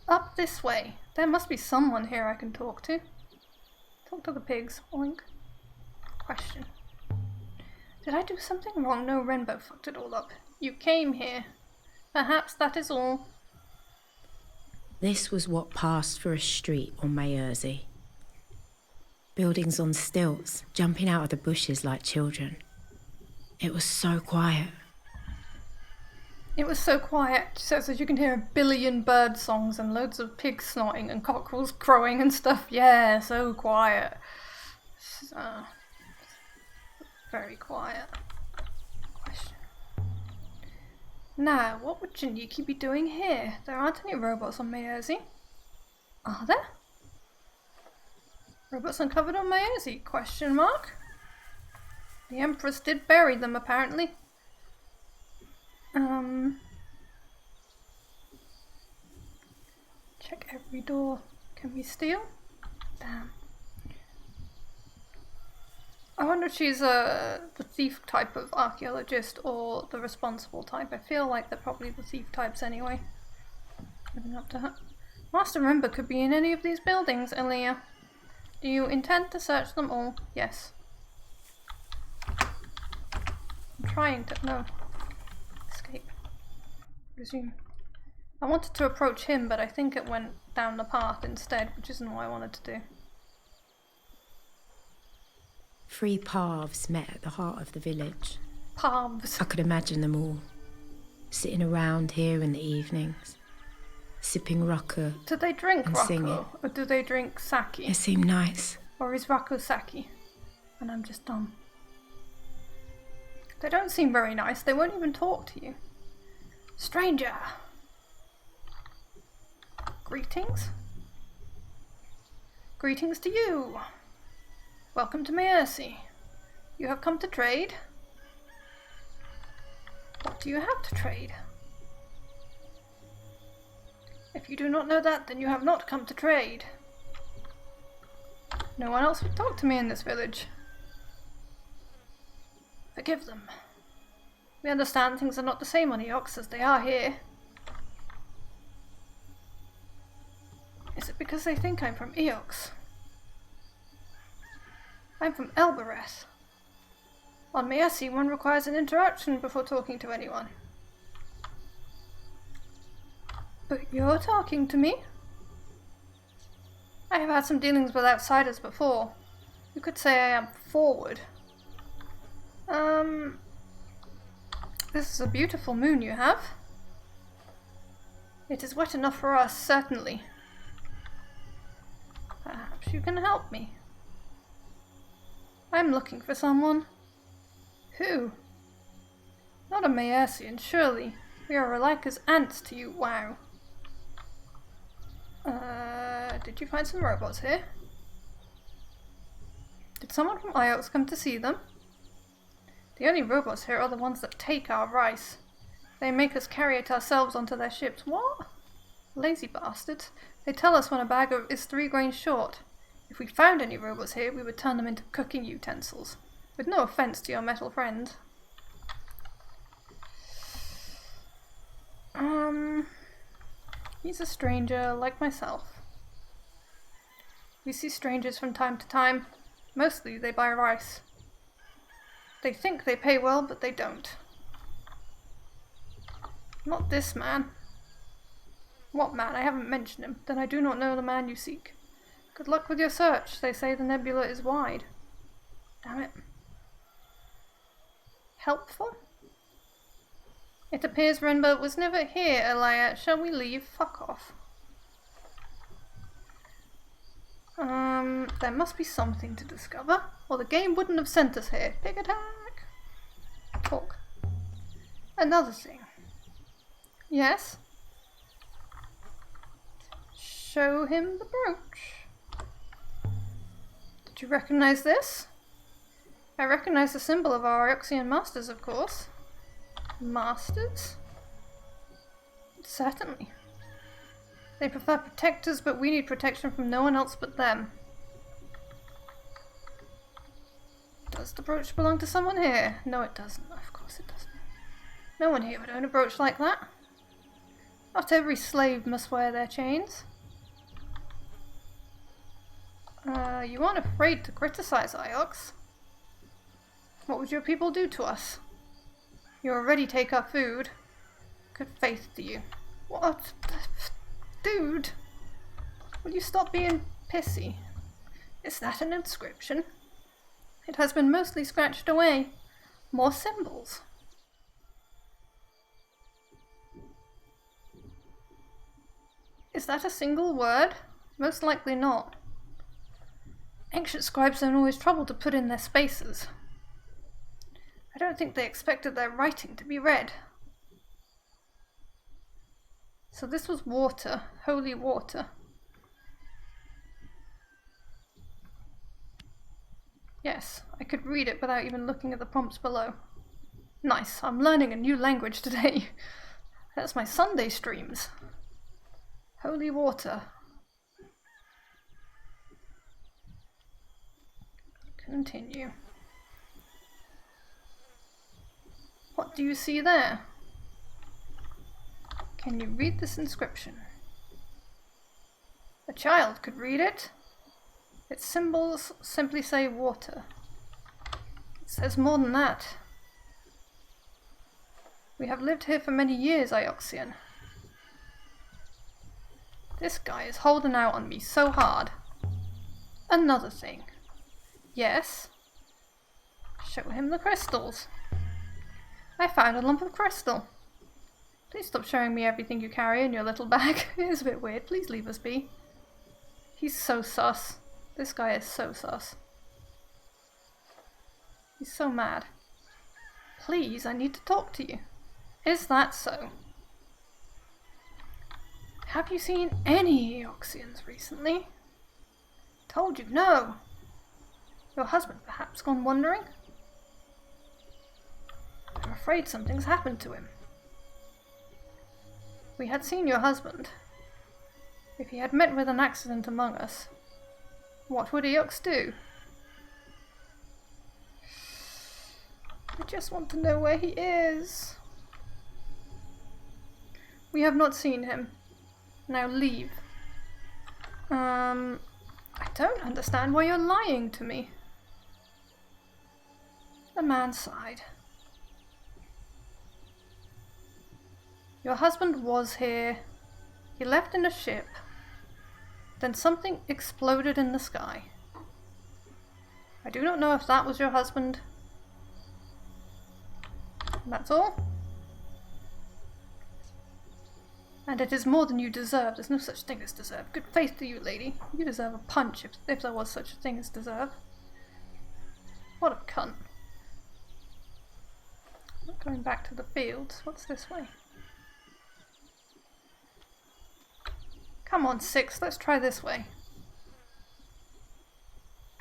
Up this way. There must be someone here I can talk to. Talk to the pigs. Oink. Question. Did I do something wrong? No, Renbo fucked it all up. You came here. Perhaps that is all. This was what passed for a street on Mayersey. Buildings on stilts, jumping out of the bushes like children. It was so quiet. It was so quiet, so as you can hear a billion bird songs and loads of pigs snorting and cockerels crowing and stuff. Yeah, so quiet. Very quiet. Question. Now, what would Janiki be doing here? There aren't any robots on Maerzi. Are there? Robots uncovered on Maerzi? Question mark? The Empress did bury them, apparently. Check every door. Can we steal? Damn. I wonder if she's the thief type of archaeologist or the responsible type. I feel like they're probably the thief types anyway. Living up to her. Master member could be in any of these buildings, Elia. Do you intend to search them all? Yes. I'm trying to... no. Escape. Resume. I wanted to approach him, but I think it went down the path instead, which isn't what I wanted to do. 3 paths met at the heart of the village. Paths. I could imagine them all, sitting around here in the evenings, sipping raka. Do they drink and raka, singing. or do they drink sake? It seemed nice. Or is raka sake? And I'm just dumb. They don't seem very nice. They won't even talk to you. Stranger. Greetings. Greetings to you. Welcome to Maerzi. You have come to trade? What do you have to trade? If you do not know that, then you have not come to trade. No one else would talk to me in this village. Forgive them. We understand things are not the same on Eox as they are here. Is it because they think I'm from Eox? I'm from Elbereth. On Maerzi, one requires an interaction before talking to anyone. But you're talking to me? I have had some dealings with outsiders before. You could say I am forward. This is a beautiful moon you have. It is wet enough for us, certainly. Perhaps you can help me. I'm looking for someone. Who? Not a Maersian, surely. We are alike as ants to you, wow. Did you find some robots here? Did someone from Iox come to see them? The only robots here are the ones that take our rice. They make us carry it ourselves onto their ships. What? Lazy bastards. They tell us when a bag is 3 grains short. If we found any robots here, we would turn them into cooking utensils. With no offense to your metal friend. He's a stranger like myself. We see strangers from time to time. Mostly they buy rice. They think they pay well, but they don't. Not this man. What man? I haven't mentioned him. Then I do not know the man you seek. Good luck with your search. They say the nebula is wide. Damn it. Helpful? It appears Renberg was never here, Elia. Shall we leave? Fuck off. There must be something to discover, or the game wouldn't have sent us here. Pig attack! Talk. Another thing. Yes? Show him the brooch. Did you recognize this? I recognize the symbol of our Ioxian masters, of course. Masters? Certainly. They prefer protectors, but we need protection from no one else but them. Does the brooch belong to someone here? No, it doesn't. Of course it doesn't. No one here would own a brooch like that. Not every slave must wear their chains. You aren't afraid to criticize Iox. What would your people do to us? You already take our food. Good faith to you. What? Dude! Will you stop being pissy? Is that an inscription? It has been mostly scratched away. More symbols. Is that a single word? Most likely not. Ancient scribes don't always trouble to put in their spaces. I don't think they expected their writing to be read. So this was water, holy water. Yes, I could read it without even looking at the prompts below. Nice, I'm learning a new language today. That's my Sunday streams. Holy water. Continue. What do you see there? Can you read this inscription? A child could read it. Its symbols simply say water. It says more than that. We have lived here for many years, Ioxian. This guy is holding out on me so hard. Another thing. Yes. Show him the crystals. I found a lump of crystal. Please stop showing me everything you carry in your little bag. It is a bit weird. Please leave us be. He's so sus. This guy is so sus. He's so mad. Please, I need to talk to you. Is that so? Have you seen any Eoxians recently? Told you, no. Your husband perhaps gone wandering? I'm afraid something's happened to him. We had seen your husband. If he had met with an accident among us, what would Eox do? I just want to know where he is. We have not seen him. Now leave. I don't understand why you're lying to me. The man sighed. Your husband was here. He left in a ship. Then something exploded in the sky. I do not know if that was your husband. That's all. And it is more than you deserve. There's no such thing as deserve. Good faith to you, lady. You deserve a punch if there was such a thing as deserve. What a cunt. I'm going back to the fields. What's this way? Come on, Six. Let's try this way.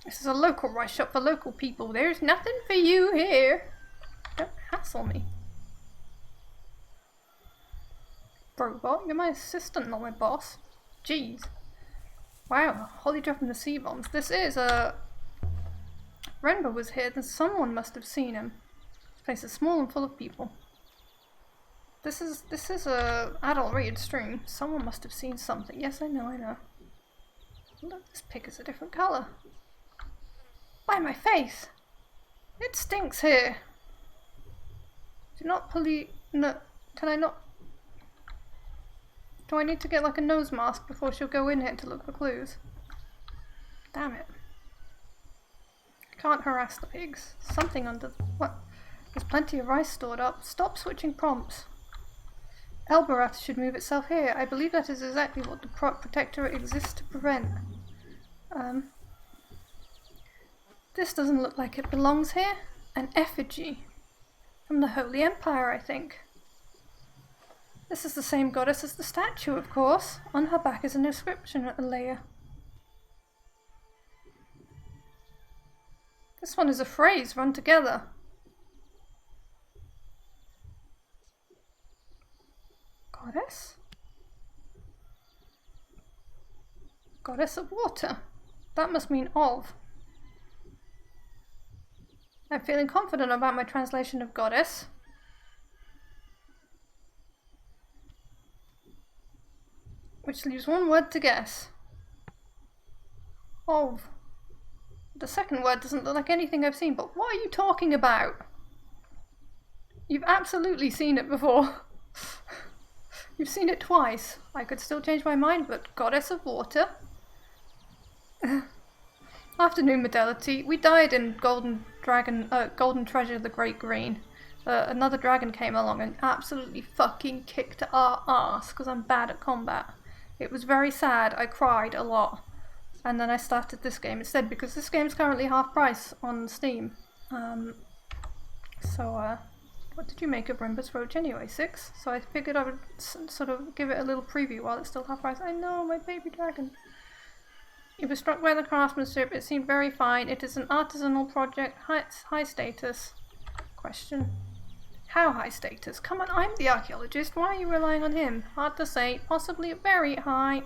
This is a local rice shop for local people. There's nothing for you here. Don't hassle me. Robot, you're my assistant, not my boss. Jeez. Wow, Holly dropping the C-bombs. This is Renba was here, then someone must have seen him. This place is small and full of people. This is a adult rated stream. Someone must have seen something. Yes, I know. Look, this pick is a different colour. By my face! It stinks here. Do not no, can I not? Do I need to get like a nose mask before she'll go in here to look for clues? Damn it. I can't harass the pigs. Something under... What? There's plenty of rice stored up. Stop switching prompts. Elbarath should move itself here. I believe that is exactly what the Protectorate exists to prevent. This doesn't look like it belongs here. An effigy. From the Holy Empire, I think. This is the same goddess as the statue, of course. On her back is an inscription at the layer. This one is a phrase run together. Goddess? Goddess of water. That must mean of. I'm feeling confident about my translation of goddess. Which leaves one word to guess. Of. The second word doesn't look like anything I've seen, but what are you talking about? You've absolutely seen it before. You've seen it twice. I could still change my mind, but goddess of water. Afternoon modality. We died in Golden Treasure of the Great Green. Another dragon came along and absolutely fucking kicked our ass because I'm bad at combat. It was very sad. I cried a lot. And then I started this game instead because this game is currently half price on Steam. What did you make of Rimba's Roach anyway? 6? So I figured I would sort of give it a little preview while it's still half price. I know, my baby dragon. You were struck by the craftsmanship. It seemed very fine. It is an artisanal project. High status. Question. How high status? Come on, I'm the archaeologist. Why are you relying on him? Hard to say. Possibly very high.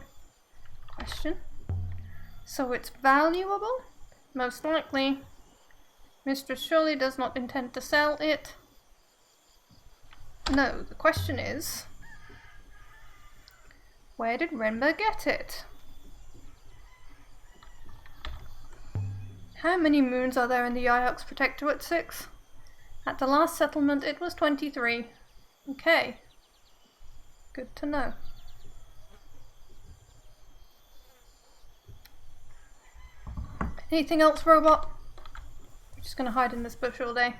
Question. So it's valuable? Most likely. Mistress surely does not intend to sell it. No, the question is, where did Rimba get it? How many moons are there in the Iox Protectorate? 6? At the last settlement it was 23. Okay. Good to know. Anything else, robot? I'm just gonna hide in this bush all day.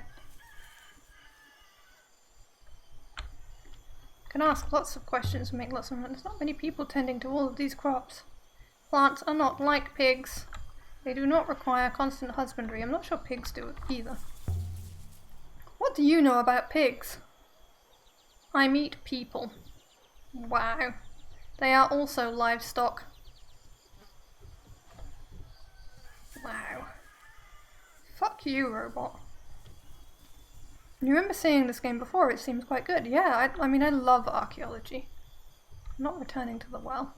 Can ask lots of questions and make lots of money. There's not many people tending to all of these crops. Plants are not like pigs. They do not require constant husbandry. I'm not sure pigs do it either. What do you know about pigs? I meet people. Wow. They are also livestock. Wow. Fuck you, robot. You remember seeing this game before? It seems quite good. Yeah, I mean, I love archaeology. I'm not returning to the well.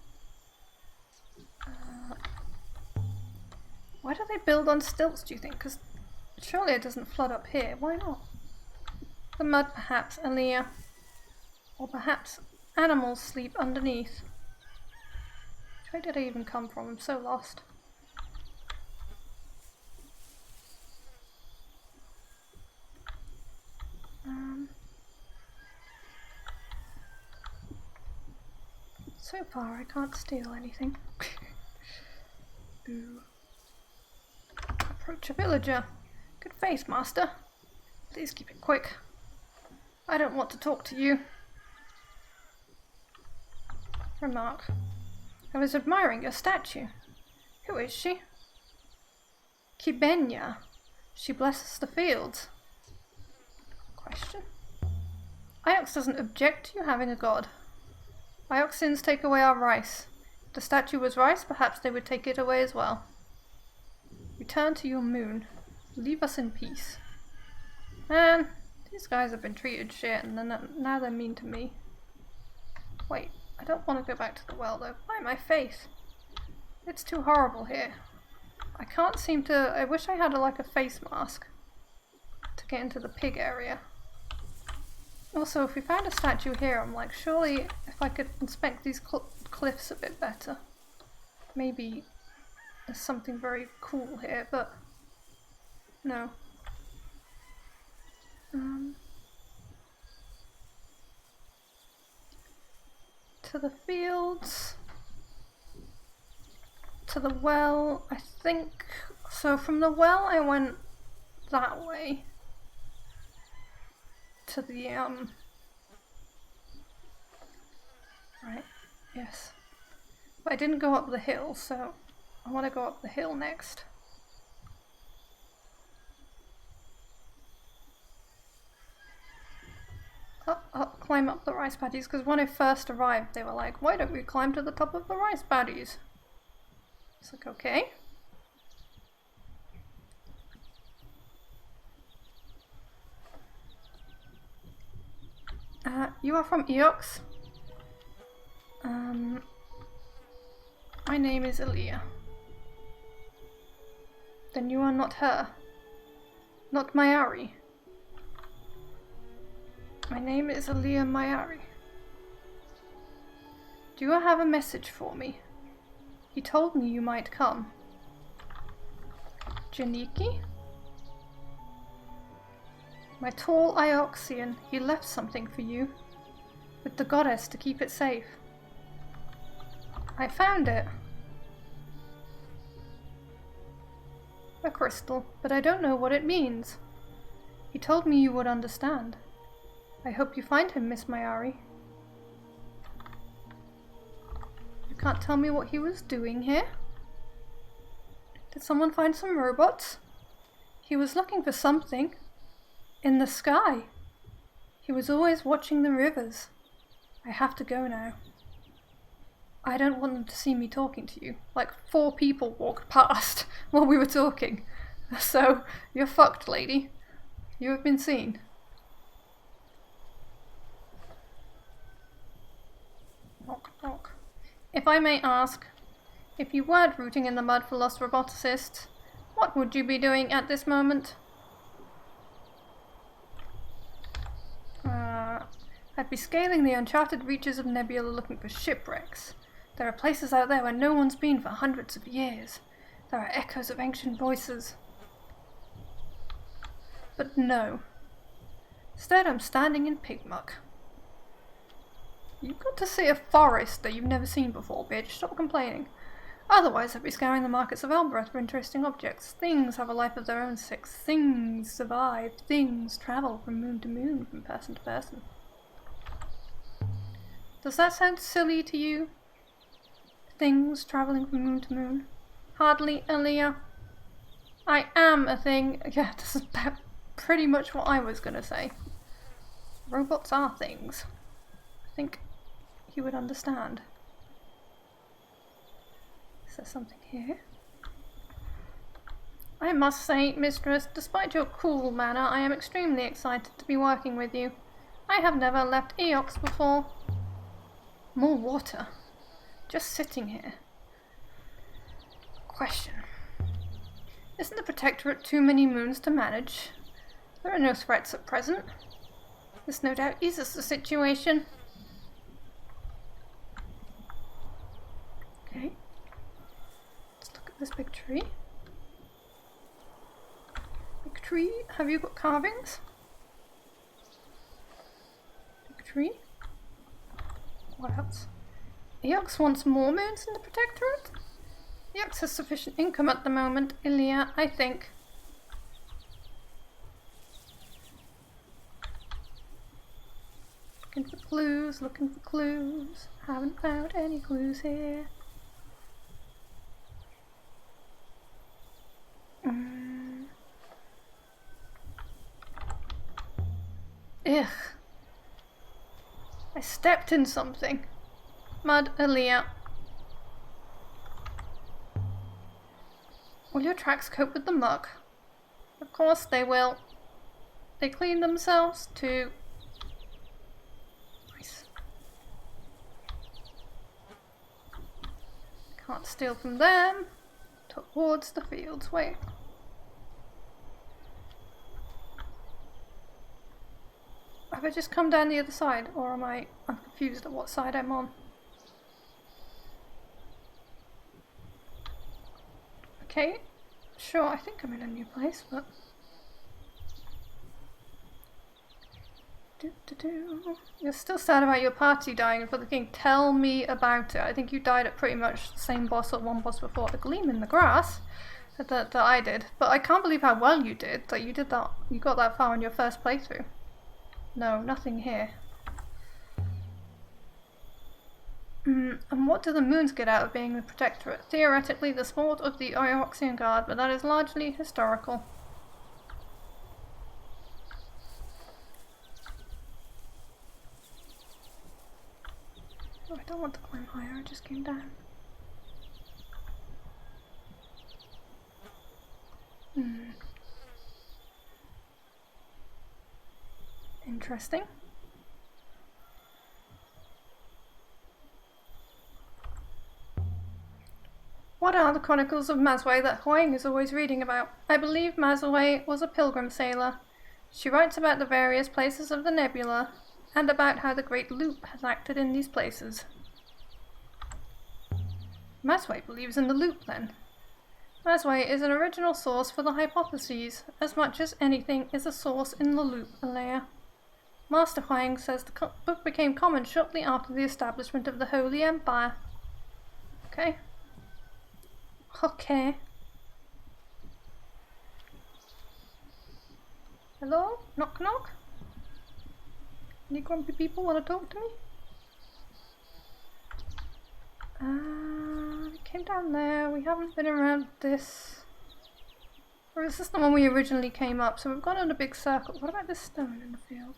Why do they build on stilts, do you think? Because surely it doesn't flood up here. Why not? The mud, perhaps, Aaliyah. Or perhaps animals sleep underneath. Where did I even come from? I'm so lost. So far I can't steal anything. Ooh. Approach a villager. Good face, master. Please keep it quick. I don't want to talk to you. Remark. I was admiring your statue. Who is she? Kibenya. She blesses the fields. Question. Iox doesn't object to you having a god. Ioxins take away our rice. If the statue was rice, perhaps they would take it away as well. Return to your moon. Leave us in peace. Man, these guys have been treated shit and then now they're mean to me. Wait, I don't want to go back to the well though. Why my face? It's too horrible here. I can't seem to... I wish I had like a face mask to get into the pig area. Also, if we found a statue here, I'm like, surely if I could inspect these cliffs a bit better, maybe there's something very cool here, but no. To the fields, to the well, I think. So from the well I went that way. To the, right, yes. But I didn't go up the hill, so I want to go up the hill next. Up, climb up the rice paddies, because when I first arrived, they were like, why don't we climb to the top of the rice paddies? It's like, okay. You are from Eox? My name is Aaliyah. Then you are not her. Not Mayari. My name is Aaliyah Mayari. Do you have a message for me? He told me you might come. Janiki? My tall Ioxian, he left something for you. With the goddess to keep it safe. I found it. A crystal, but I don't know what it means. He told me you would understand. I hope you find him, Miss Mayari. You can't tell me what he was doing here? Did someone find some robots? He was looking for something. In the sky. He was always watching the rivers. I have to go now. I don't want them to see me talking to you. Like 4 people walked past while we were talking. So, you're fucked, lady. You have been seen. Knock, knock. If I may ask, if you weren't rooting in the mud for lost roboticists, what would you be doing at this moment? I'd be scaling the uncharted reaches of Nebula looking for shipwrecks. There are places out there where no one's been for hundreds of years. There are echoes of ancient voices. But no. Instead, I'm standing in pig muck. You've got to see a forest that you've never seen before, bitch. Stop complaining. Otherwise, I'd be scouring the markets of Elbereth for interesting objects. Things have a life of their own, Six. Things survive. Things travel from moon to moon, from person to person. Does that sound silly to you? Things travelling from moon to moon? Hardly, Aaliyah. I am a thing. Yeah, this is pretty much what I was gonna say. Robots are things. I think you would understand. Is there something here? I must say, mistress, despite your cool manner, I am extremely excited to be working with you. I have never left Eox before. More water. Just sitting here. Question. Isn't the Protectorate too many moons to manage? There are no threats at present. This no doubt eases the situation. Okay. Let's look at this big tree. Big tree, have you got carvings? Big tree. What else? Eox wants more moons in the Protectorate? Eox has sufficient income at the moment, Ilya, I think. Looking for clues, looking for clues. Haven't found any clues here. Ugh. I stepped in something. Mud, Aaliyah. Will your tracks cope with the muck? Of course they will. They clean themselves too. Nice. Can't steal from them. Towards the fields. Wait. Have I just come down the other side, or am I'm confused at what side I'm on? Okay, sure, I think I'm in a new place, but... You're still sad about your party dying in front of the king. Tell me about it. I think you died at pretty much the same boss or one boss before. The gleam in the grass that I did. But I can't believe how well you did. That you did that. You got that far in your first playthrough. No, nothing here. And what do the moons get out of being the Protectorate? Theoretically, the sport of the Eoxian Guard, but that is largely historical. Oh, I don't want to climb higher, I just came down. Interesting. What are the chronicles of Mazway that Huang is always reading about? I believe Mazway was a pilgrim sailor. She writes about the various places of the nebula, and about how the Great Loop has acted in these places. Mazway believes in the loop, then. Mazway is an original source for the hypotheses, as much as anything is a source in the loop layer. Master Huang says the book became common shortly after the establishment of the Holy Empire. Okay. Okay. Hello? Knock knock? Any grumpy people want to talk to me? We came down there. We haven't been around this. Or is this the one we originally came up? So we've gone in a big circle. What about this stone in the field?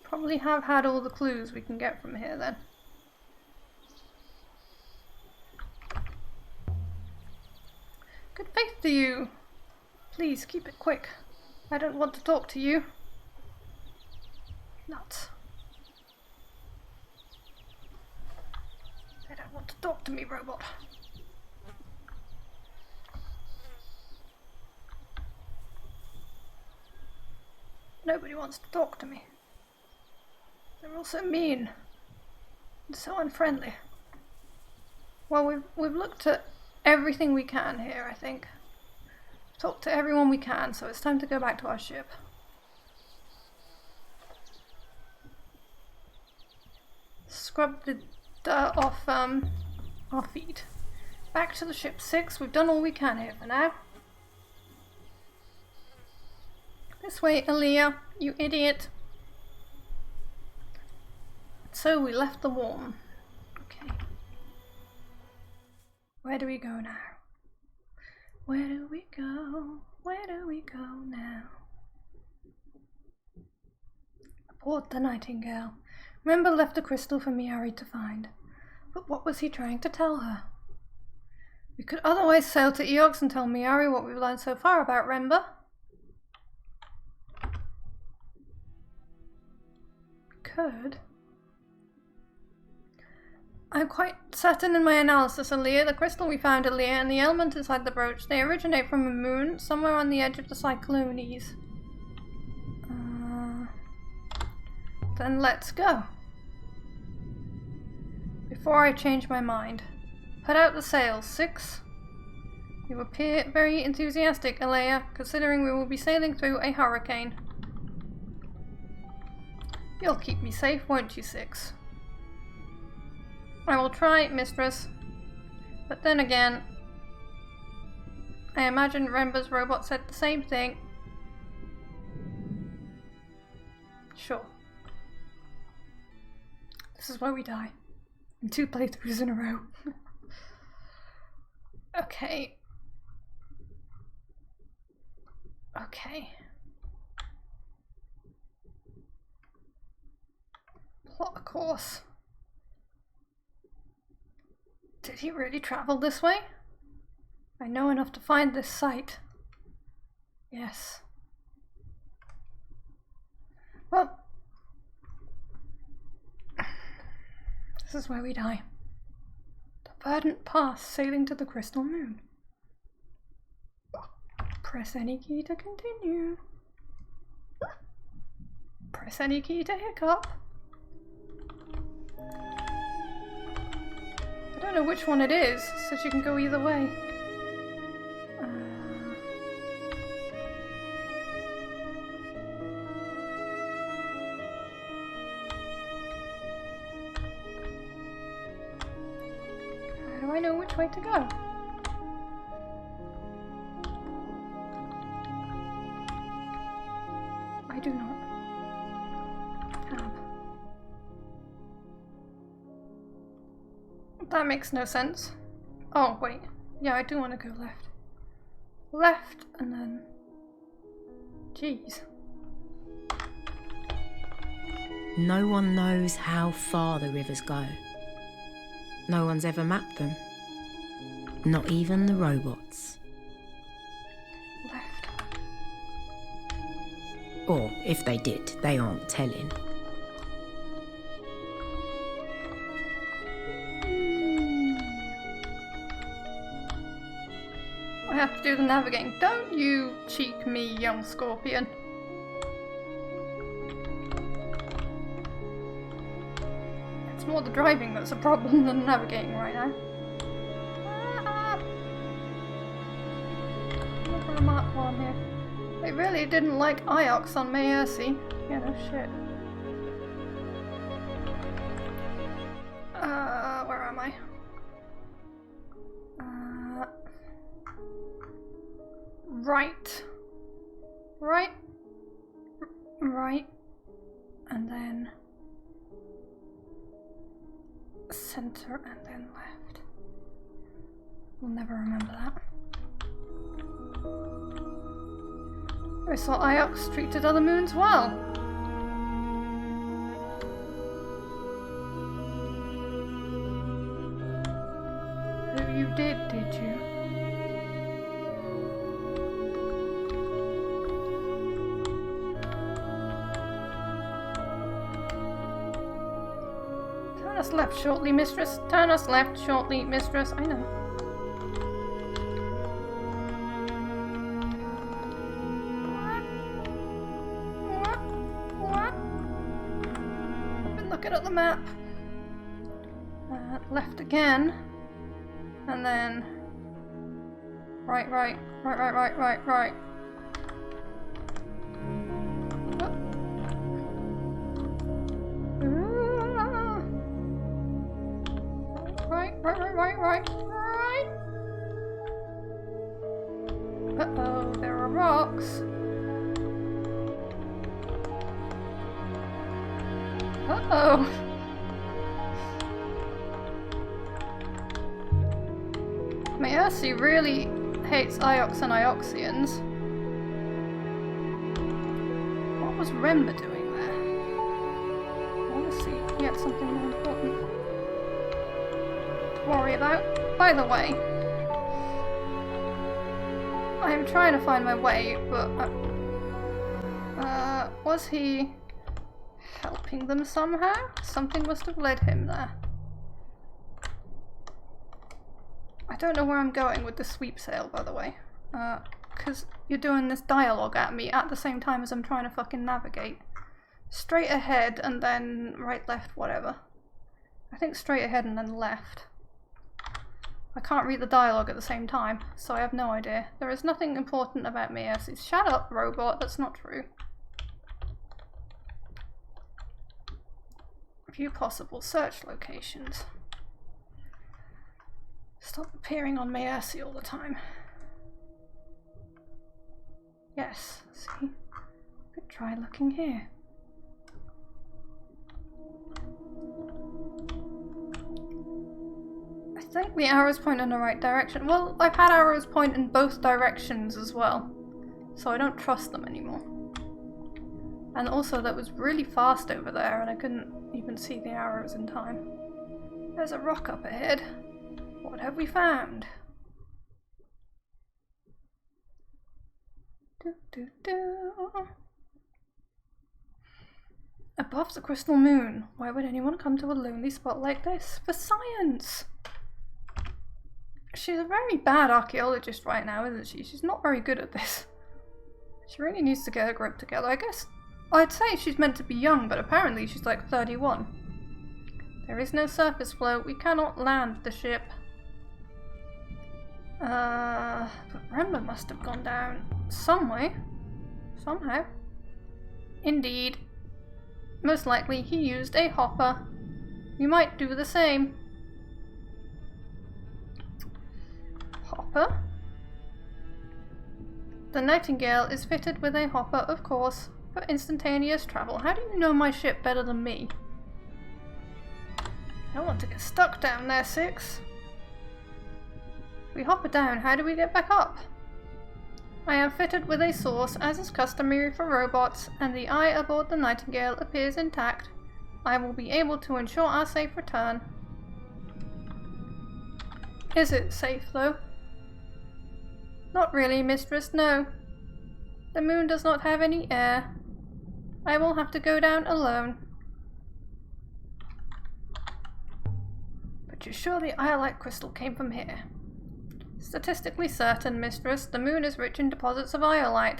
Probably have had all the clues we can get from here then. Good faith to you. Please keep it quick. I don't want to talk to you. Nuts. They don't want to talk to me, robot. Nobody wants to talk to me. They're all so mean and so unfriendly. Well, we've looked at everything we can here, I think. Talked to everyone we can, so it's time to go back to our ship. Scrub the dirt off our feet. Back to the ship 6. We've done all we can here for now. This way, Aaliyah, you idiot. So we left the warm. Okay. Where do we go now? Where do we go? Where do we go now? Aboard the Nightingale. Remember left a crystal for Miari to find. But what was he trying to tell her? We could otherwise sail to Eox and tell Miari what we've learned so far about Remba. Could. I'm quite certain in my analysis, Aaliyah. The crystal we found, Aaliyah, and the element inside the brooch, they originate from a moon somewhere on the edge of the Cyclones. Then let's go. Before I change my mind. Put out the sails, 6. You appear very enthusiastic, Aaliyah, considering we will be sailing through a hurricane. You'll keep me safe, won't you, 6? I will try, mistress. But then again, I imagine Remba's robot said the same thing. Sure. This is where we die. In 2 playthroughs in a row. Okay. Okay. Plot a course. Did he really travel this way? I know enough to find this site. Yes. Well, this is where we die. The verdant path sailing to the crystal moon. Press any key to continue. Press any key to hiccup. I don't know which one it is, so you can go either way. How do I know which way to go? I do not have. That makes no sense. Oh, wait. Yeah, I do want to go left. Left, and then... Jeez. No one knows how far the rivers go. No one's ever mapped them. Not even the robots. Left. Or, if they did, they aren't telling. I have to do the navigating. Don't you cheek me, young scorpion. It's more the driving that's a problem than navigating right now. Look at the Mark 1 here. They really didn't like Iox on Mayercy. Yeah, no shit. Where am I? Right. Right. Right. And then center and then left. We'll never remember that. I saw Iox treated other moons well. Who you did you? Turn us left shortly, mistress. Turn us left shortly, mistress. I know. Looking at the map. Left again. And then right. Right. Uh-oh, there are rocks. Uh-oh. Mercy really hates Iox and Ioxians. What was Remba doing there? I want to see yet something more important to worry about. By the way, I am trying to find my way, but was he helping them somehow? Something must have led him there. I don't know where I'm going with the sweep sail, by the way. Because you're doing this dialogue at me at the same time as I'm trying to fucking navigate. Straight ahead and then right, left, whatever. I think straight ahead and then left. I can't read the dialogue at the same time, so I have no idea. There is nothing important about me. Shut up, robot. That's not true. View possible search locations. Stop appearing on Mercy all the time. Yes, see? Could try looking here. I think the arrows point in the right direction. Well, I've had arrows point in both directions as well, so I don't trust them anymore. And also that was really fast over there and I couldn't even see the arrows in time. There's a rock up ahead. What have we found? Above the crystal moon. Why would anyone come to a lonely spot like this? For science! She's a very bad archaeologist right now, isn't she? She's not very good at this. She really needs to get her grip together. I guess I'd say she's meant to be young, but apparently she's like 31. There is no surface flow. We cannot land the ship. But Remba must have gone down some way. Somehow. Indeed. Most likely he used a hopper. We might do the same. Hopper? The Nightingale is fitted with a hopper, of course, for instantaneous travel. How do you know my ship better than me? I don't want to get stuck down there, Six. We hopper down, how do we get back up? I am fitted with a source, as is customary for robots, and the eye aboard the Nightingale appears intact. I will be able to ensure our safe return. Is it safe, though? Not really, mistress, no. The moon does not have any air. I will have to go down alone. But you're sure the iolite crystal came from here? Statistically certain, mistress. The moon is rich in deposits of iolite.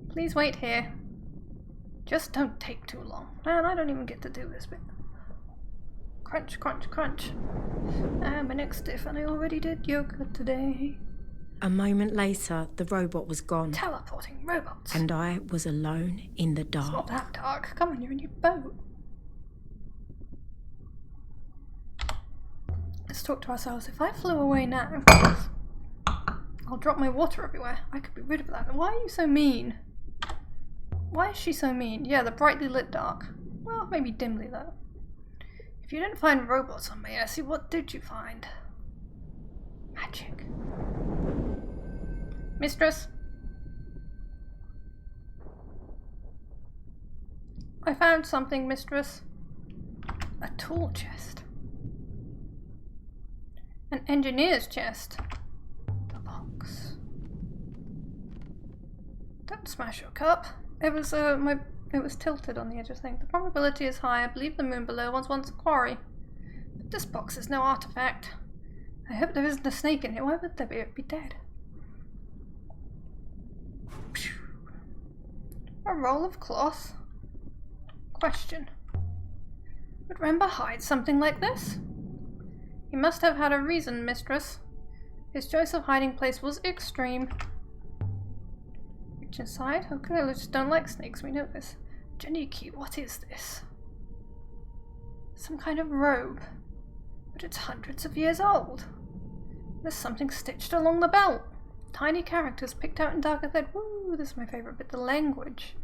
Please wait here. Just don't take too long. Man, I don't even get to do this bit. Crunch, crunch, crunch. And my neck's stiff and I already did yoga today. A moment later, the robot was gone. Teleporting robots. And I was alone in the dark. It's not that dark. Come on, you're in your boat. Let's talk to ourselves. If I flew away now, I'll drop my water everywhere. I could be rid of that. Why are you so mean? Why is she so mean? Yeah, the brightly lit dark. Well, maybe dimly though. If you didn't find robots on Maersi, what did you find? Magic. Mistress? I found something, Mistress. A tool chest. An engineer's chest. A box. Don't smash your cup. It was tilted on the edge of things. The probability is high. I believe the moon below was once a quarry. But this box is no artifact. I hope there isn't a snake in it. Why would there be? It'd be dead. A roll of cloth? Question. Would Remba hide something like this? He must have had a reason, Mistress. His choice of hiding place was extreme. Reach inside? Archaeologists don't like snakes, we know this. Janiki, what is this? Some kind of robe. But it's hundreds of years old. There's something stitched along the belt. Tiny characters picked out in darker thread. Woo, this is my favourite bit, the language.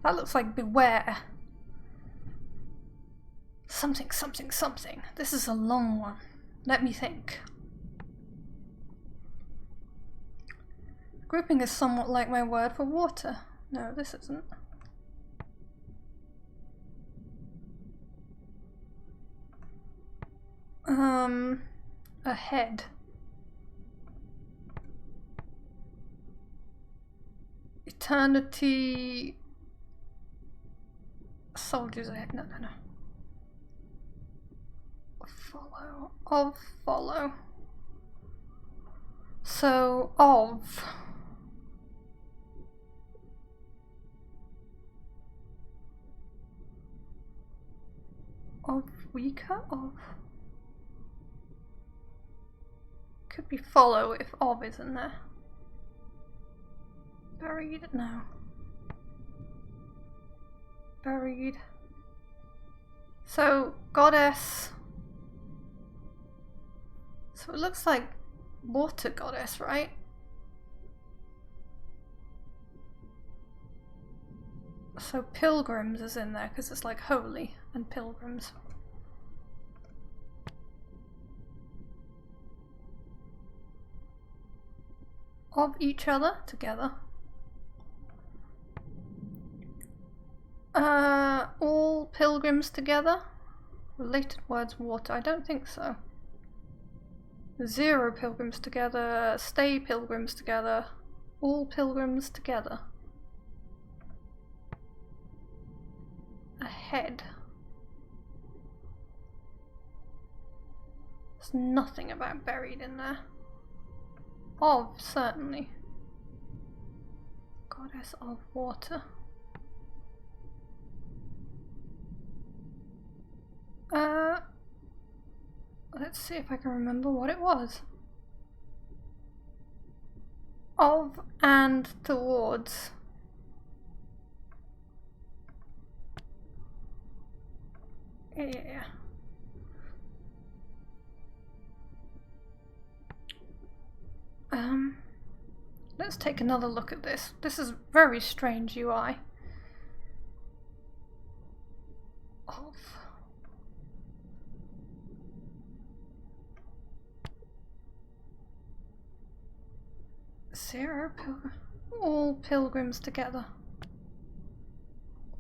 That looks like beware. Something, something, something. This is a long one. Let me think. Grouping is somewhat like my word for water. No, this isn't. A head. Eternity. Soldier's head. No. Follow. So, of. Of weaker? Of. Could be follow if of is in there. Buried? No. Buried. So, goddess. So it looks like water goddess, right? So pilgrims is in there because it's like holy and pilgrims. Of each other together. All pilgrims together. Related words water. I don't think so. 0 pilgrims together. Stay pilgrims together. All pilgrims together. A head. There's nothing about buried in there. Of, certainly. Goddess of water. Let's see if I can remember what it was. Of and towards. Yeah. Let's take another look at this. This is very strange UI. Of. All pilgrims together.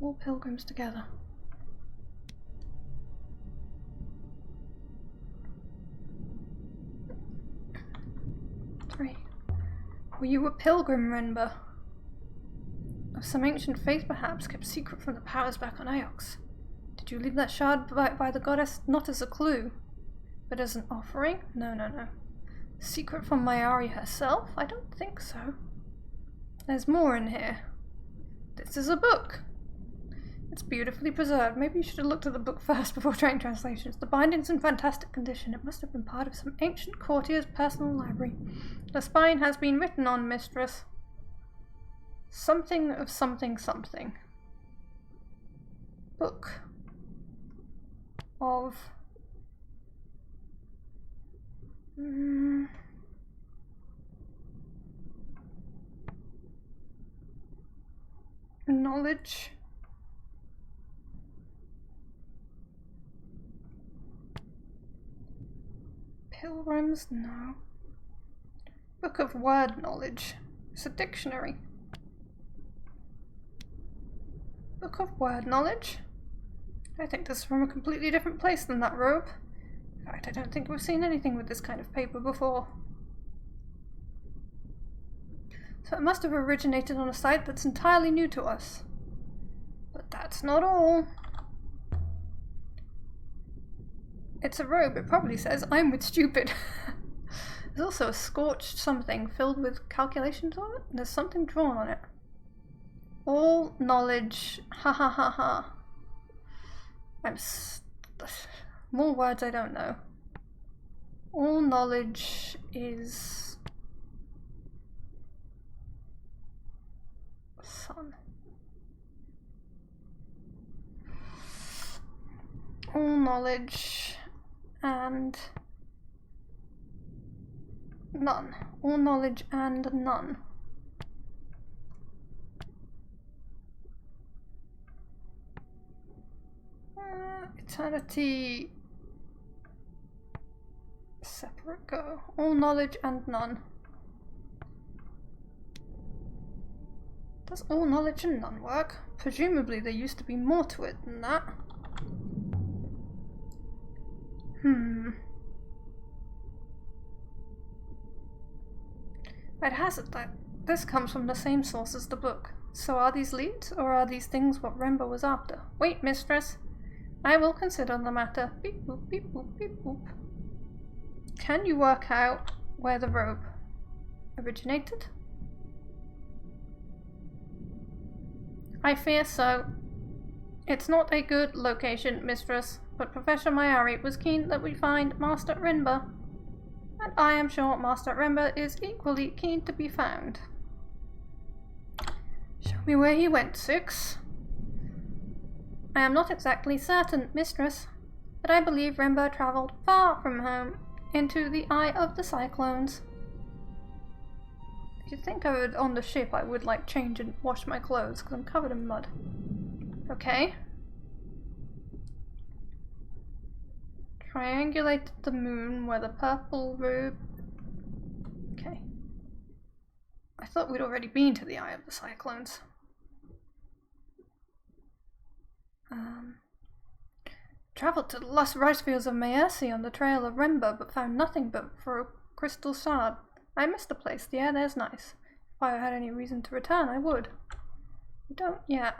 All pilgrims together. Three. Were you a pilgrim, Renba? Of some ancient faith, perhaps, kept secret from the powers back on Aox? Did you leave that shard by the goddess not as a clue, but as an offering? No. Secret from Mayari herself? I don't think so. There's more in here. This is a book. It's beautifully preserved. Maybe you should have looked at the book first before trying translations. The binding's in fantastic condition. It must have been part of some ancient courtier's personal library. The spine has been written on, Mistress. Something of something something. Book. Of. Knowledge. Pilgrims? No. Book of Word Knowledge. It's a dictionary. Book of Word Knowledge? I think this is from a completely different place than that robe. In fact, I don't think we've seen anything with this kind of paper before. So it must have originated on a site that's entirely new to us. But that's not all. It's a robe. It probably says, "I'm with stupid." There's also a scorched something filled with calculations on it. There's something drawn on it. All knowledge. Ha ha ha ha. More words I don't know. All knowledge is sun. All knowledge and none. All knowledge and none. Eternity. Separate go. All knowledge and none. Does all knowledge and none work? Presumably there used to be more to it than that. I'd hazard that this comes from the same source as the book. So are these leads, or are these things what Remba was after? Wait, mistress. I will consider the matter. Beep boop, beep boop, beep boop. Can you work out where the robe originated? I fear so. It's not a good location, mistress, but Professor Mayari was keen that we find Master Remba. And I am sure Master Remba is equally keen to be found. Show me where he went, Six. I am not exactly certain, mistress, but I believe Remba travelled far from home, into the eye of the cyclones. If you think I would on the ship, I would like change and wash my clothes, because I'm covered in mud. Okay. Triangulated the moon where the purple robe... Okay. I thought we'd already been to the eye of the cyclones. Travelled to the lush rice fields of Maersi on the trail of Remba, but found nothing but for a crystal shard. I missed the place. The air there's nice. If I had any reason to return, I would. I don't yet.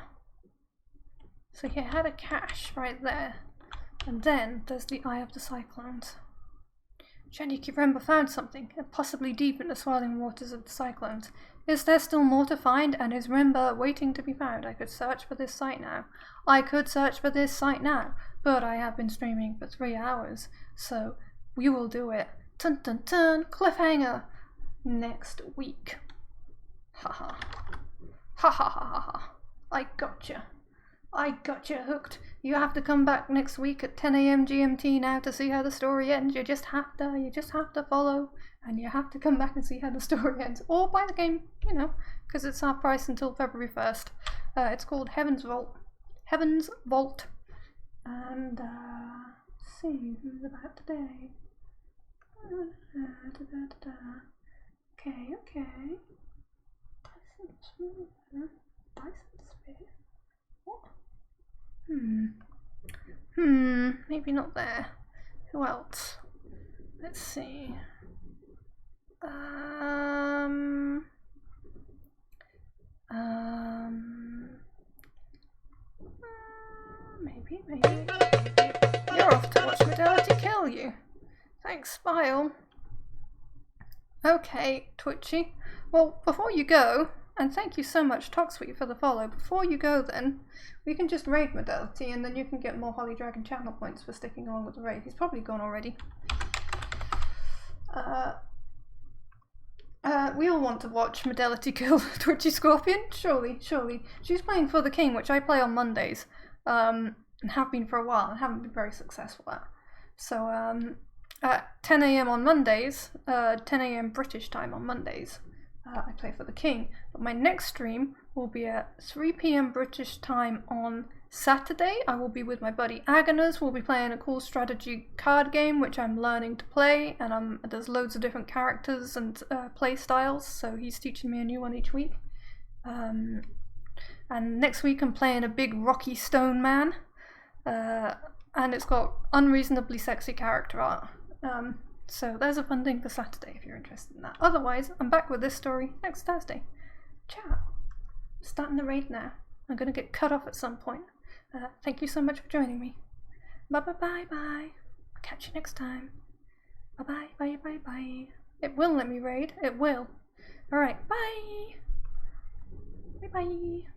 So he had a cache right there. And then there's the eye of the cyclones. Shaniki Remba found something, possibly deep in the swirling waters of the cyclones. Is there still more to find, and is Remba waiting to be found? I could search for this site now. But I have been streaming for 3 hours, so we will do it. Dun dun dun, cliffhanger! Next week. Ha ha. Ha ha ha ha ha. I gotcha hooked. You have to come back next week at 10 AM GMT now to see how the story ends. You just have to follow, and you have to come back and see how the story ends. Or buy the game, you know, because it's half price until February 1st. It's called Heaven's Vault. And, let's see who's about today. Okay. Bison Sphere. What? Maybe not there. Who else? Let's see. Maybe. You're off to watch Fidelity kill you. Thanks, Spile. Okay, Twitchy. Well, before you go, and thank you so much, Toxsweet, for the follow. Before you go, then, we can just raid Modality, and then you can get more Holly Dragon channel points for sticking along with the raid. He's probably gone already. We all want to watch Modality kill Twitchy Scorpion, surely. She's playing for the King, which I play on Mondays, and have been for a while, and haven't been very successful at. So, at 10 AM on Mondays, 10 AM British time on Mondays, I play for the King. But my next stream will be at 3 p.m. British time on Saturday. I will be with my buddy Agonas. We'll be playing a cool strategy card game, which I'm learning to play, and there's loads of different characters and play styles, so he's teaching me a new one each week. And next week I'm playing a big rocky stone man, and it's got unreasonably sexy character art. So there's a fun thing for Saturday if you're interested in that. Otherwise, I'm back with this story next Thursday. Ciao. Starting the raid now. I'm gonna get cut off at some point. Thank you so much for joining me. Bye bye bye bye. I'll catch you next time. Bye bye bye bye bye. It will let me raid. It will. Alright, bye. Bye bye.